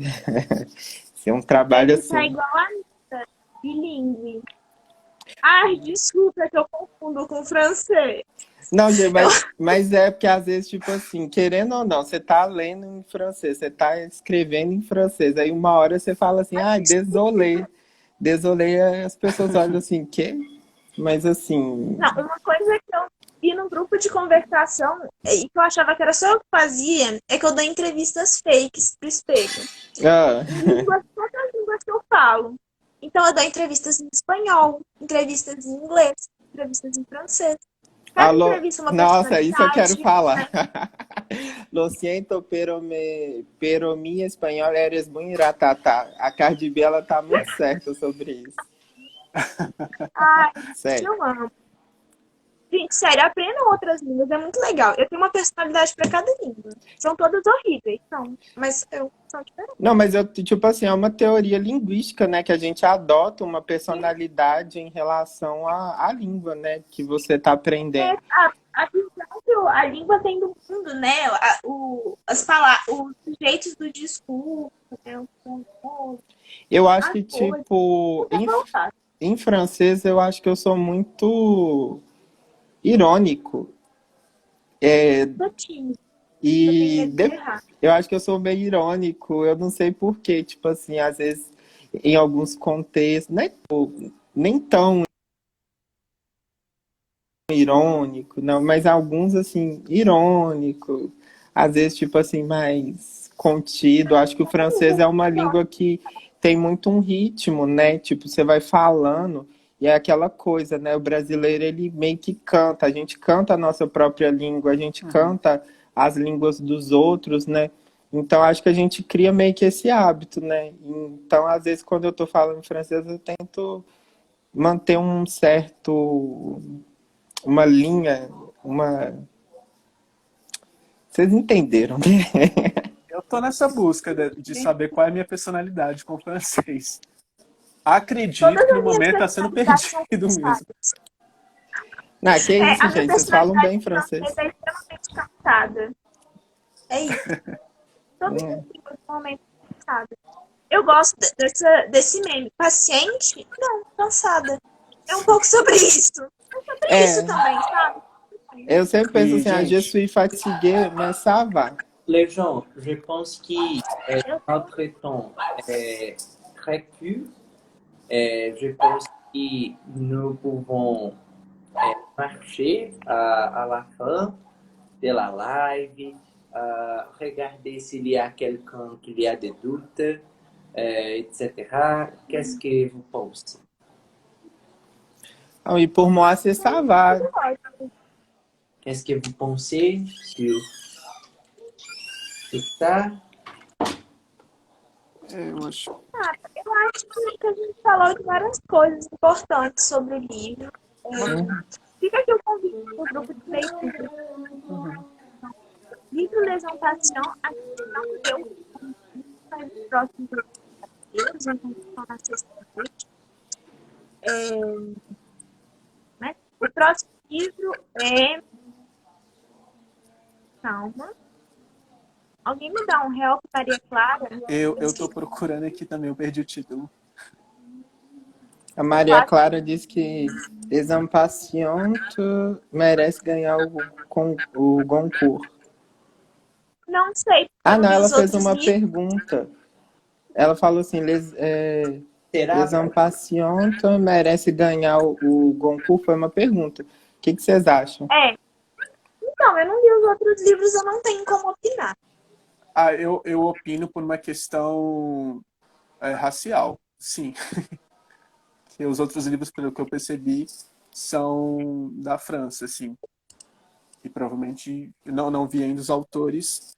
Speaker 5: c'est um trabalho
Speaker 3: Ele tá
Speaker 5: assim.
Speaker 3: igual a Anitta, bilíngue. Ai, desculpa que eu confundo com francês.
Speaker 5: Não, gente, mas é porque às vezes, tipo assim, querendo ou não, você tá lendo em francês, você tá escrevendo em francês, aí uma hora você fala assim, ah, désolé. Désolé, aí as pessoas olham assim, quê? Mas assim.
Speaker 3: Não, uma coisa que eu vi num grupo de conversação e que eu achava que era só eu que fazia é que eu dou entrevistas fakes pro espelho.
Speaker 5: Ah,
Speaker 3: Todas as línguas que eu falo. Então eu dou entrevistas em espanhol, entrevistas em inglês, entrevistas em francês. Cada
Speaker 5: alô,
Speaker 3: entrevista é uma
Speaker 5: nossa, isso eu quero
Speaker 3: personalidade,
Speaker 5: falar.
Speaker 3: né?
Speaker 5: Lo siento, pero mi espanhol eres muy ratata. A Cardi B, ela tá muito certa sobre isso.
Speaker 3: Ai,
Speaker 5: Sério.
Speaker 3: eu amo. Gente, sério, aprendam outras línguas, é muito legal. Eu tenho uma personalidade para cada língua. São todas horríveis, são, mas eu são diferentes.
Speaker 5: Não, mas eu, tipo assim, é uma teoria linguística, né? Que a gente adota uma personalidade em relação à língua, né? Que você tá aprendendo.
Speaker 3: A visão que a língua tem do mundo, né? As palavras, os sujeitos do discurso, né?
Speaker 5: Eu acho que,
Speaker 3: As coisas.
Speaker 5: tipo,
Speaker 3: Tudo é voltado.
Speaker 5: em francês, eu acho que eu sou muito irônico.
Speaker 3: Sou tímida, eu tenho
Speaker 5: E
Speaker 3: medo de errar.
Speaker 5: eu acho que eu sou meio irônico, eu não sei por quê, tipo assim, às vezes em alguns contextos, né, nem tão irônico, não, mas alguns assim, irônico, às vezes tipo assim, mais contido. Acho que o francês é uma língua que tem muito um ritmo, né? Tipo, você vai falando e é aquela coisa, né? O brasileiro ele meio que canta, a gente canta a nossa própria língua, a gente canta as línguas dos outros, né? Então acho que a gente cria meio que esse hábito, né? Então, às vezes, quando eu tô falando francês, eu tento manter uma linha, uma. Vocês entenderam, né?
Speaker 2: Eu tô nessa busca de saber qual é a minha personalidade com o francês. Acredito
Speaker 3: Todas
Speaker 2: que no
Speaker 3: as minhas
Speaker 2: momento tá sendo
Speaker 3: personalidades são
Speaker 2: perdido mesmo.
Speaker 3: cansadas.
Speaker 5: Ah, que isso,
Speaker 3: A minha
Speaker 5: gente? Vocês falam bem
Speaker 3: personalidade
Speaker 5: francês.
Speaker 3: é extremamente cansada. É isso. Todas as línguas são realmente cansadas. Eu gosto desse meme. Paciente? Não, cansada. É um pouco sobre isso. É sobre isso também, sabe?
Speaker 5: Eu sempre penso assim,
Speaker 2: gente,
Speaker 5: je suis fatigué, mais ça va.
Speaker 4: Les gens, je pense que notre temps est très court. Je pense que nous pouvons marcher à la fin de la live, regarder s'il y a quelqu'un qui a des doutes, etc. Qu'est-ce que vous pensez?
Speaker 5: Ah, e pour moi, c'est ça va.
Speaker 4: Qu'est-ce que vous pensez sur ça?
Speaker 2: eu acho.
Speaker 3: Eu acho que a gente falou de várias coisas importantes sobre o livro. Fica aqui o convite para o grupo de leitura. Livro Les Impatients, a gente não deu nos próximos dias, então na sexta-noite. Né? O próximo livro é... Calma. Alguém me dá um help, Maria Clara?
Speaker 2: Eu tô procurando aqui também, eu perdi o título.
Speaker 5: A Maria Clara diz que Les Impatientes merece ganhar o Goncourt.
Speaker 3: Não sei.
Speaker 5: Ah,
Speaker 3: Eu
Speaker 5: não,
Speaker 3: li
Speaker 5: ela
Speaker 3: os
Speaker 5: fez
Speaker 3: outros
Speaker 5: uma
Speaker 3: livros.
Speaker 5: pergunta. Ela falou assim,
Speaker 4: Será?
Speaker 5: Les Impatientes merece ganhar o Goncourt? Foi uma pergunta. O que vocês acham?
Speaker 3: Então, eu não li os outros livros, eu não tenho como opinar.
Speaker 2: Ah, eu opino por uma questão racial, sim. Que os outros livros, pelo que eu percebi, são da França, assim. E provavelmente não vi ainda os autores,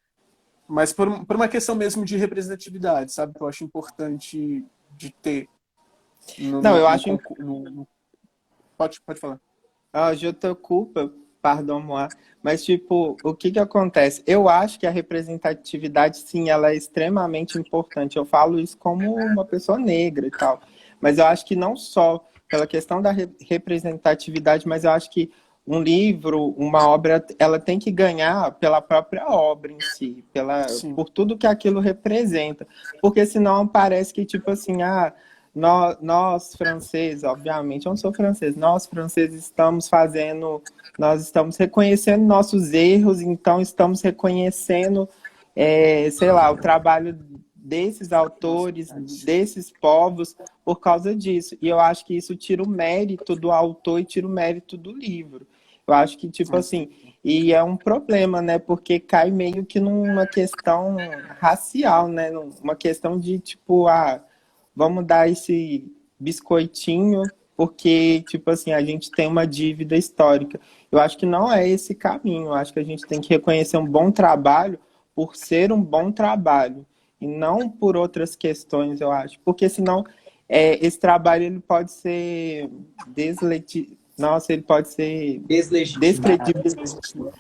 Speaker 2: mas por uma questão mesmo de representatividade, sabe? Que eu acho importante de ter
Speaker 5: Não, eu acho...
Speaker 2: Pode falar.
Speaker 5: Ah, je te coupe, pardon-moi. Mas, tipo, o que acontece? Eu acho que a representatividade, sim, ela é extremamente importante. Eu falo isso como uma pessoa negra e tal. Mas eu acho que não só pela questão da representatividade, mas eu acho que um livro, uma obra, ela tem que ganhar pela própria obra em si, por tudo que aquilo representa. Porque senão parece que, tipo assim, nós franceses, obviamente, eu não sou francês, nós franceses nós estamos reconhecendo nossos erros, então estamos reconhecendo, sei lá, o trabalho desses autores, desses povos, por causa disso. E eu acho que isso tira o mérito do autor e tira o mérito do livro. Eu acho que, tipo assim, e é um problema, né? Porque cai meio que numa questão racial, né? Uma questão de, tipo, vamos dar esse biscoitinho porque, tipo assim, a gente tem uma dívida histórica. Eu acho que não é esse caminho. Eu acho que a gente tem que reconhecer um bom trabalho por ser um bom trabalho e não por outras questões, eu acho. Porque senão esse trabalho ele pode ser ele pode ser descredibilizado.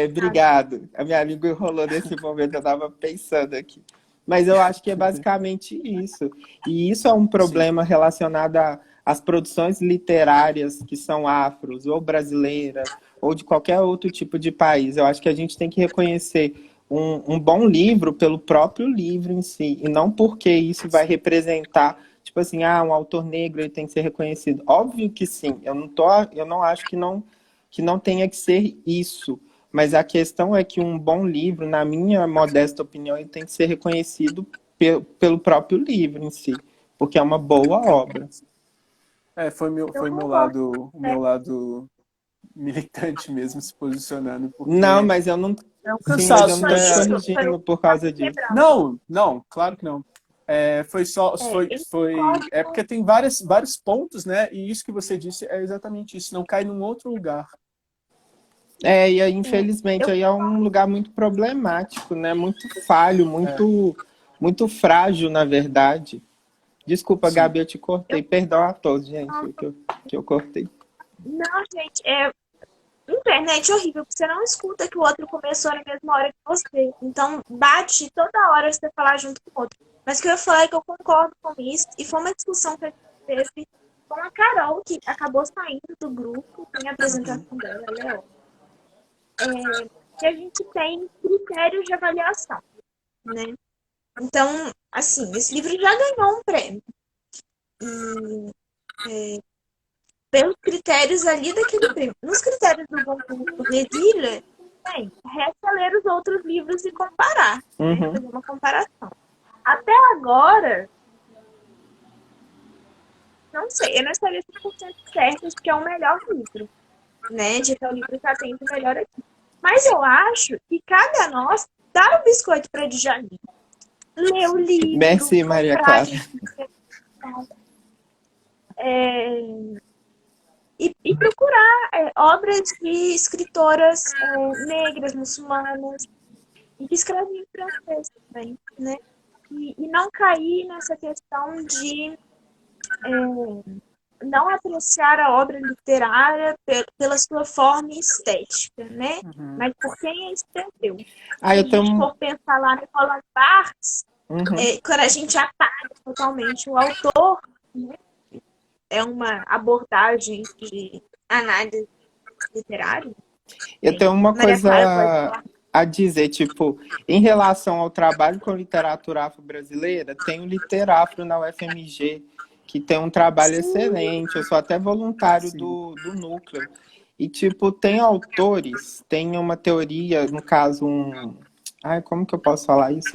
Speaker 5: Obrigado. A minha língua enrolou nesse momento, eu estava pensando aqui. Mas eu acho que é basicamente isso. E isso é um problema relacionado às produções literárias que são afros, ou brasileiras, ou de qualquer outro tipo de país. Eu acho que a gente tem que reconhecer um bom livro pelo próprio livro em si, e não porque isso vai representar, tipo assim, um autor negro ele tem que ser reconhecido. Óbvio que sim, eu não acho que não tenha que ser isso. Mas a questão é que um bom livro, na minha modesta opinião, ele tem que ser reconhecido pelo próprio livro em si, porque é uma boa obra.
Speaker 2: Foi o meu lado militante mesmo se posicionando. Porque...
Speaker 5: Não, mas eu não...
Speaker 2: É um
Speaker 5: sim, mas eu
Speaker 2: cansaço,
Speaker 5: não
Speaker 2: né?
Speaker 5: estou corrigindo por causa disso.
Speaker 2: Não, claro que não. É porque tem vários pontos, né? E isso que você disse é exatamente isso. Não cai num outro lugar.
Speaker 5: E aí, infelizmente, aí é um lugar muito problemático, né? Muito falho, muito frágil, na verdade. Desculpa, sim. Gabi, eu te cortei. Perdão a todos, gente, que eu cortei.
Speaker 3: Não, gente, internet é horrível, porque você não escuta que o outro começou na mesma hora que você. Então, bate toda hora você falar junto com o outro. Mas o que eu ia falar é que eu concordo com isso, e foi uma discussão que a gente teve com a Carol, que acabou saindo do grupo, tem a apresentação dela, ela é ótima. Que a gente tem critérios de avaliação, né? Então, assim, esse livro já ganhou um prêmio. E, pelos critérios ali daquele prêmio. Nos critérios do concurso Redilha, resta ler os outros livros e comparar, né? Fazer uma comparação. Até agora, não sei, eu não estaria 100% certa de que é o melhor livro, né? De que é o livro que atende melhor aqui. Mas eu acho que cabe a nós dar o biscoito para Djamila, ler o livro.
Speaker 5: Merci, Maria Clara.
Speaker 3: E procurar obras de escritoras negras, muçulmanas, e que escrevem em francês também, né? E não cair nessa questão de não apreciar a obra literária pela sua forma estética, né? Mas por quem a escreveu. Se a gente for pensar lá no Roland Barthes, quando a gente apaga totalmente o autor, né? É uma abordagem de análise literário?
Speaker 5: Eu tenho uma
Speaker 3: Maria Clara pode
Speaker 5: coisa
Speaker 3: falar.
Speaker 5: a dizer, tipo, em relação ao trabalho com literatura afro-brasileira, tem o Literafro na UFMG, que tem um trabalho excelente. Eu sou até voluntário
Speaker 2: Sim.
Speaker 5: do núcleo. E, tipo, tem autores, tem uma teoria, no caso, Ai, como que eu posso falar isso?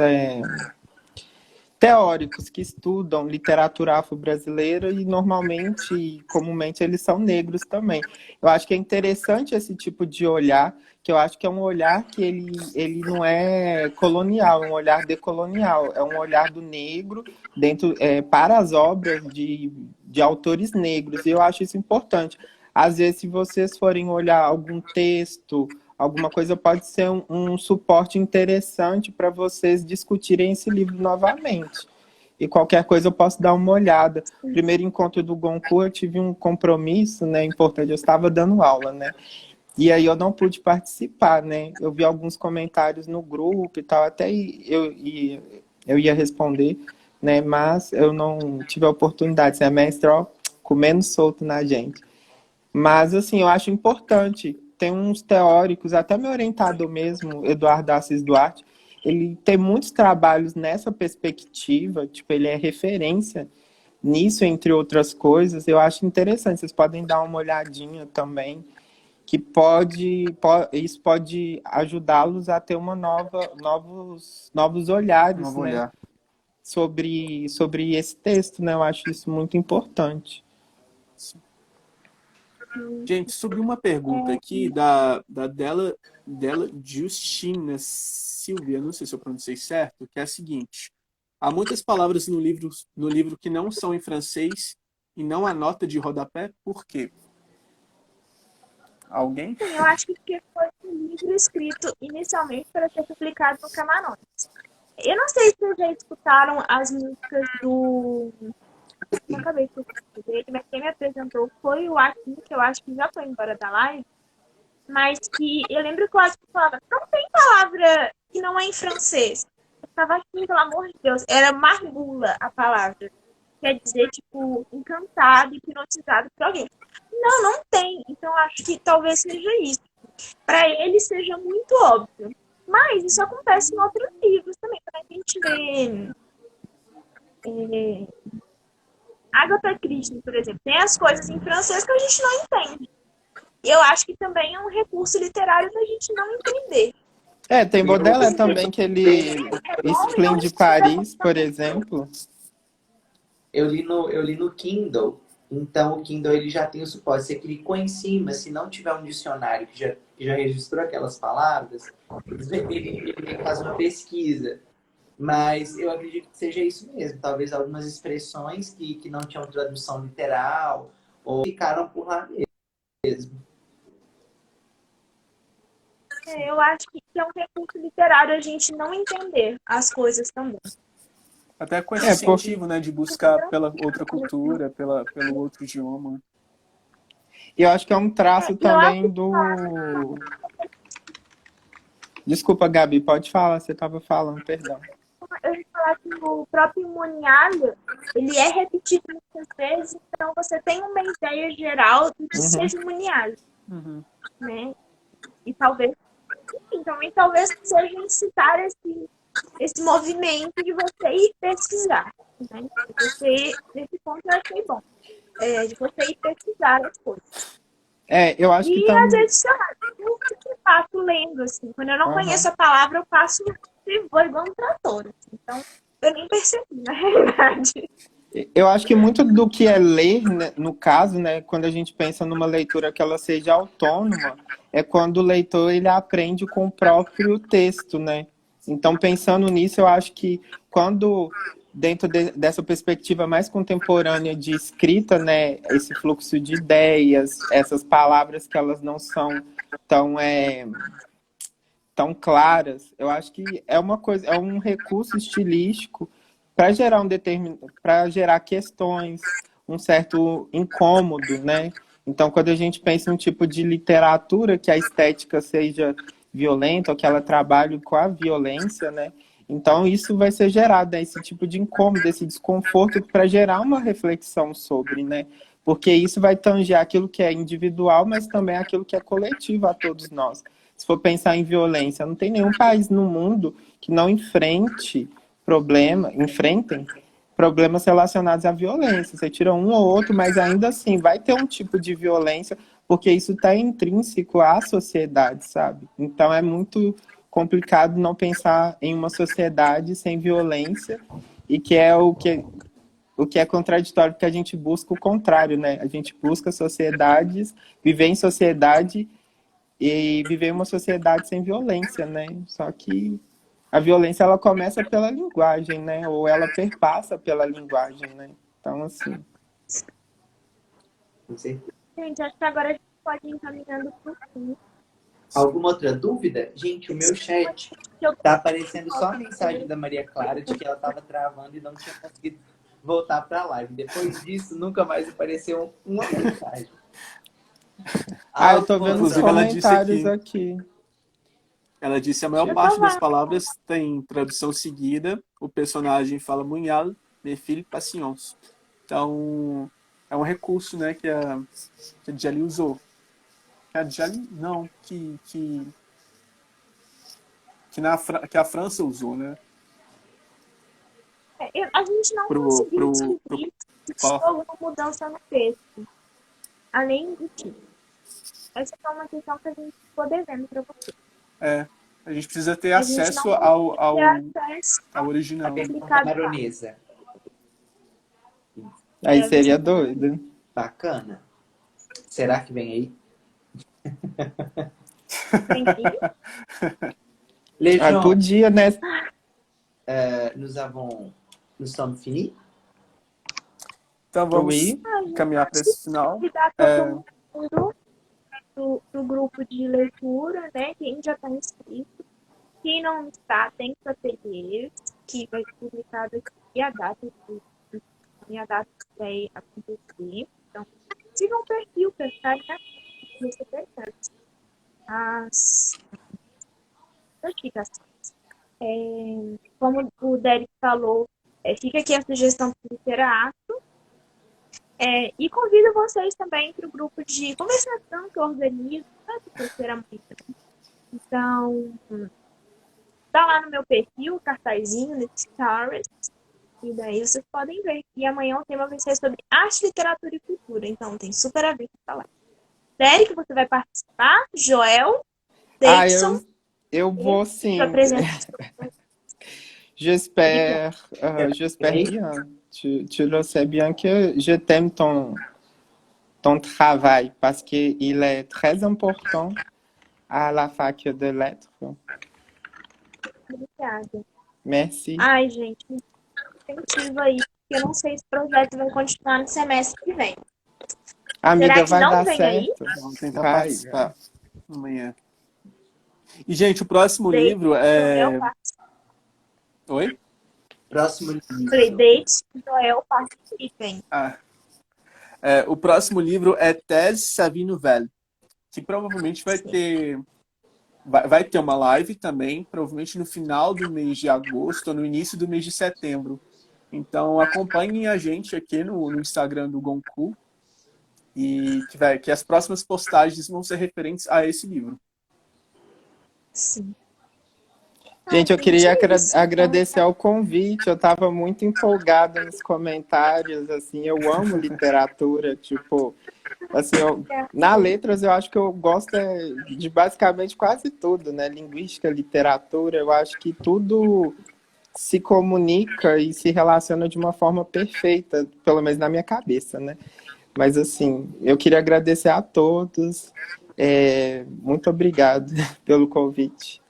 Speaker 5: Teóricos que estudam literatura afro-brasileira e normalmente, e comumente, eles são negros também. Eu acho que é interessante esse tipo de olhar, que eu acho que é um olhar que ele não é colonial, é um olhar decolonial, é um olhar do negro para as obras de autores negros, e eu acho isso importante. Às vezes, se vocês forem olhar algum texto, alguma coisa pode ser um suporte interessante para vocês discutirem esse livro novamente. E qualquer coisa eu posso dar uma olhada. Primeiro encontro do Goncourt, eu tive um compromisso, né, importante, eu estava dando aula, né? E aí eu não pude participar, né? Eu vi alguns comentários no grupo e tal, até eu ia responder, né? Mas eu não tive a oportunidade. Semestre, ó, comendo solto na gente. Mas, assim, eu acho importante. Tem uns teóricos, até meu orientador mesmo, Eduardo Assis Duarte, ele tem muitos trabalhos nessa perspectiva, tipo, ele é referência nisso, entre outras coisas. Eu acho interessante, vocês podem dar uma olhadinha também, que isso pode ajudá-los a ter novos olhares,
Speaker 2: Novo
Speaker 5: né,
Speaker 2: olhar.
Speaker 5: sobre esse texto, né? Eu acho isso muito importante.
Speaker 2: Gente, subiu uma pergunta aqui dela Justina Silvia, não sei se eu pronunciei certo, que é a seguinte: há muitas palavras no livro que não são em francês e não há nota de rodapé, por quê? Alguém?
Speaker 3: Sim, eu acho que porque foi um livro escrito inicialmente para ser publicado no Camarões. Eu não sei se vocês já escutaram as músicas do. Eu acabei de escutar dele, mas quem me apresentou foi o Akin, que eu acho que já foi embora da live. Mas que eu lembro que o Akin falava: não tem palavra que não é em francês. Eu estava assim, pelo amor de Deus, era margula a palavra. Quer dizer, tipo, encantado, hipnotizado por alguém. Não, não tem. Então, acho que talvez seja isso. Para ele seja muito óbvio. Mas isso acontece em outros livros também. Quando a gente lê Agatha Christie, por exemplo, tem as coisas em francês que a gente não entende. E eu acho que também é um recurso literário da gente não entender.
Speaker 5: Tem Baudelaire também, que ele Spleen de Paris, por exemplo.
Speaker 4: Eu li no Kindle, então o Kindle ele já tem o suporte. Você clicou em cima, se não tiver um dicionário que já registrou aquelas palavras, ele faz uma pesquisa. Mas eu acredito que seja isso mesmo. Talvez algumas expressões que não tinham tradução literal ou ficaram por lá mesmo.
Speaker 3: Eu acho que é um recurso literário a gente não entender as coisas também.
Speaker 2: Até com esse incentivo, né, de buscar pela outra cultura, pelo outro idioma.
Speaker 5: E eu acho que é um traço também do... Desculpa, Gabi, pode falar, você estava falando, perdão.
Speaker 3: Eu ia falar que o próprio monialho, ele é repetido muitas vezes, então você tem uma ideia geral do que seja o monialho, né? E talvez, enfim, também talvez seja incitar esse movimento de você ir pesquisar, né? Nesse ponto eu achei bom, de você ir pesquisar as coisas.
Speaker 5: Eu acho que
Speaker 3: às vezes, sei lá, eu passo lendo, assim, quando eu não conheço a palavra, eu passo e vou igual um trator, assim. Então, eu nem percebi, na realidade.
Speaker 5: Eu acho que muito do que é ler, né, no caso, né, quando a gente pensa numa leitura que ela seja autônoma, é quando o leitor ele aprende com o próprio texto, né? Então, pensando nisso, eu acho que quando, dentro dessa perspectiva mais contemporânea de escrita, né, esse fluxo de ideias, essas palavras que elas não são tão claras, eu acho que é um recurso estilístico para gerar questões, um certo incômodo, né? Então, quando a gente pensa em um tipo de literatura que a estética seja violenta, ou que ela trabalhe com a violência, né? Então, isso vai ser gerado, né? Esse tipo de incômodo, esse desconforto para gerar uma reflexão sobre, né? porque isso vai tanger aquilo que é individual, mas também aquilo que é coletivo a todos nós. Se for pensar em violência, não tem nenhum país no mundo que não enfrentem problemas relacionados à violência. Você tira um ou outro, mas ainda assim vai ter um tipo de violência, porque isso está intrínseco à sociedade, sabe? Então é muito complicado não pensar em uma sociedade sem violência, e que é o que é contraditório, porque a gente busca o contrário, né? A gente busca sociedades, viver em sociedade e viver em uma sociedade sem violência, né? Só que a violência, ela começa pela linguagem, né? Ou ela perpassa pela linguagem, né? Então, assim...
Speaker 4: Com certeza.
Speaker 3: Gente, acho que agora a gente pode ir encaminhando pro fim.
Speaker 4: Alguma outra dúvida? Gente, o meu chat tá aparecendo só a mensagem da Maria Clara de que ela tava travando e não tinha conseguido voltar para a live. Depois disso, nunca mais apareceu uma mensagem.
Speaker 5: Eu tô vendo os
Speaker 2: Inclusive, ela disse
Speaker 5: comentários aqui.
Speaker 2: Ela disse a maior parte das palavras tem tradução seguida. O personagem fala munhal, meu filho, patience. Então, é um recurso, né, que a Djali usou. Que a Djali, não, que a França usou, né?
Speaker 3: A gente não conseguiu descobrir se houve alguma mudança no texto, além do título. Essa é uma questão que a gente ficou devendo para você.
Speaker 2: A gente precisa ter acesso ao original.
Speaker 4: Baronesa.
Speaker 5: Aí seria doido.
Speaker 4: Bacana. Será que vem aí? Les gens,
Speaker 5: podia, né?
Speaker 4: Nous sommes finis.
Speaker 2: Então vamos caminhar para esse final.
Speaker 3: Todo mundo do grupo de leitura, né? Quem já está inscrito. Quem não está, tem que fazer eles, que vai ser publicado aqui a data que vai acontecer. Então, siga um perfil para estar você percebe as notificações. Como o Derek falou, fica aqui a sugestão para o literato. E convido vocês também para o grupo de conversação que eu organizo, terceiramente. Então, tá lá no meu perfil, o cartazinho, nesse Stories, e daí vocês podem ver. E amanhã o tema vai ser sobre arte, literatura e cultura. Então, tem super a ver com falar. Derek, você vai participar? Joel? Davidson?
Speaker 5: Eu vou sim. J'espère bien. Tu le sais bien que je t'aime ton travail parce qu'il est très important à la fac de lettres.
Speaker 3: Obrigada.
Speaker 5: Merci.
Speaker 3: Ai, gente, incentivo aí, porque eu não sei se o projeto vai continuar no semestre que vem.
Speaker 5: Amiga,
Speaker 3: será que
Speaker 5: vai
Speaker 3: não
Speaker 5: dar
Speaker 3: vem
Speaker 5: certo.
Speaker 3: aí?
Speaker 2: Vamos tentar participar amanhã. E, gente, o próximo livro é... Oi?
Speaker 4: Próximo livro.
Speaker 3: Falei, Date, Joel, participem.
Speaker 2: O próximo livro é Thèse Savie Nouvelle, que provavelmente vai ter uma live também, provavelmente no final do mês de agosto ou no início do mês de setembro. Então, acompanhem a gente aqui no Instagram do Gonku, e que as próximas postagens vão ser referentes a esse livro.
Speaker 3: Sim.
Speaker 5: Gente, eu queria agradecer ao convite. Eu estava muito empolgada nos comentários, assim, eu amo literatura, tipo, assim, na letras eu acho que eu gosto de basicamente quase tudo, né? Linguística, literatura, eu acho que tudo se comunica e se relaciona de uma forma perfeita, pelo menos na minha cabeça, né? Mas, assim, eu queria agradecer a todos. Muito obrigado pelo convite.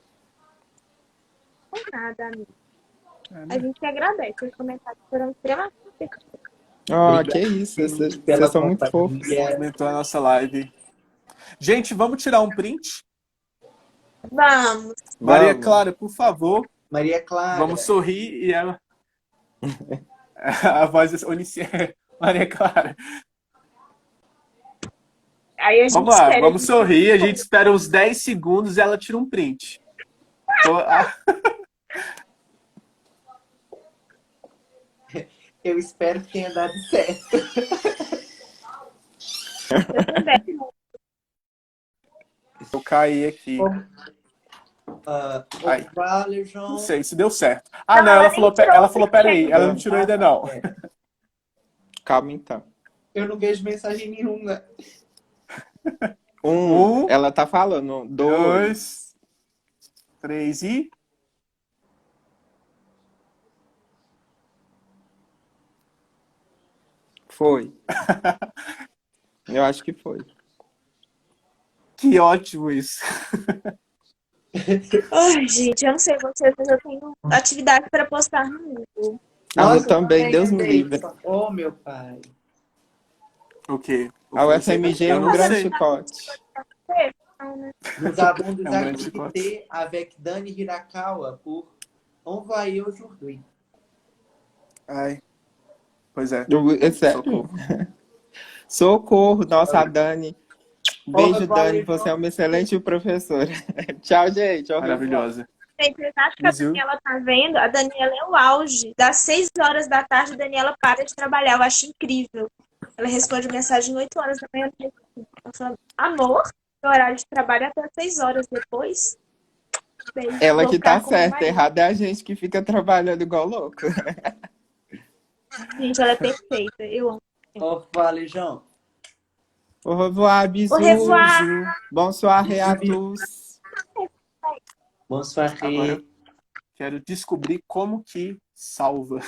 Speaker 3: Não é nada, amigo. A gente agradece. Os comentários foram extremamente
Speaker 5: Oh, que isso. Vocês são muito fofos.
Speaker 2: Aumentou a nossa live. Gente, vamos tirar um print?
Speaker 3: Vamos.
Speaker 2: Maria Clara, por favor.
Speaker 4: Maria Clara.
Speaker 2: Vamos sorrir e ela... A voz onisciente. Maria Clara.
Speaker 3: Aí a gente
Speaker 2: vamos lá, vamos sorrir. A gente espera uns 10 segundos e ela tira um print.
Speaker 4: Eu espero que tenha dado certo.
Speaker 3: Eu também.
Speaker 2: Eu caí aqui.
Speaker 4: Au
Speaker 2: Ai.
Speaker 4: revoir, les
Speaker 2: Não
Speaker 4: gens.
Speaker 2: sei se deu certo. Ah,
Speaker 3: Não,
Speaker 2: não,
Speaker 3: ela
Speaker 2: ela
Speaker 3: nem
Speaker 2: falou,
Speaker 3: tirou
Speaker 2: ela
Speaker 3: o
Speaker 2: falou, peraí, ela não tirou ainda não.
Speaker 5: Calma então.
Speaker 4: Eu não vejo mensagem nenhuma.
Speaker 2: Um.
Speaker 5: Ela tá falando. 2.
Speaker 2: 2, 3 e...
Speaker 5: Foi. Eu acho que foi.
Speaker 2: Que ótimo isso.
Speaker 3: Ai, gente, eu não sei vocês, mas eu tenho atividade para postar no Google.
Speaker 5: Ah, eu
Speaker 4: Nossa,
Speaker 5: também, Deus me
Speaker 4: andei.
Speaker 5: livre.
Speaker 4: Oh, meu pai.
Speaker 2: O quê?
Speaker 5: A UFMG é
Speaker 2: Eu
Speaker 5: um
Speaker 2: não
Speaker 5: grande
Speaker 2: sei.
Speaker 5: chicote.
Speaker 3: Não, né?
Speaker 4: Nous avons des
Speaker 2: É um grande
Speaker 4: activités avec Dani Hirakawa pour envoyer aujourd'hui.
Speaker 2: Ai. Pois é.
Speaker 5: É sério.
Speaker 2: Socorro.
Speaker 5: Socorro, nossa, Dani. Beijo,
Speaker 4: revoir,
Speaker 5: Dani.
Speaker 4: les
Speaker 5: Você é
Speaker 4: gens.
Speaker 5: uma excelente professora. Tchau, gente. Au revoir.
Speaker 2: Maravilhosa.
Speaker 3: Gente, vocês acham que a
Speaker 2: Brasil.
Speaker 3: Daniela tá vendo? A Daniela é o auge. Das 6 horas da tarde, a Daniela para de trabalhar. Eu acho incrível. Ela responde mensagem 8 horas da manhã. Ela fala, amor, meu horário de trabalho é até 6 horas depois. Beijo.
Speaker 5: Ela
Speaker 3: Vou
Speaker 5: que
Speaker 3: ficar
Speaker 5: tá
Speaker 3: com meu
Speaker 5: certa.
Speaker 3: marido.
Speaker 5: Errado é a gente que fica trabalhando igual louco.
Speaker 3: Gente, ela é perfeita. Eu amo.
Speaker 4: Au revoir, les gens.
Speaker 5: Au revoir,
Speaker 3: Au
Speaker 5: bisous.
Speaker 3: revoir.
Speaker 5: Bonsoir à tous.
Speaker 4: Bonne soirée.
Speaker 2: Agora eu quero descobrir como que salva.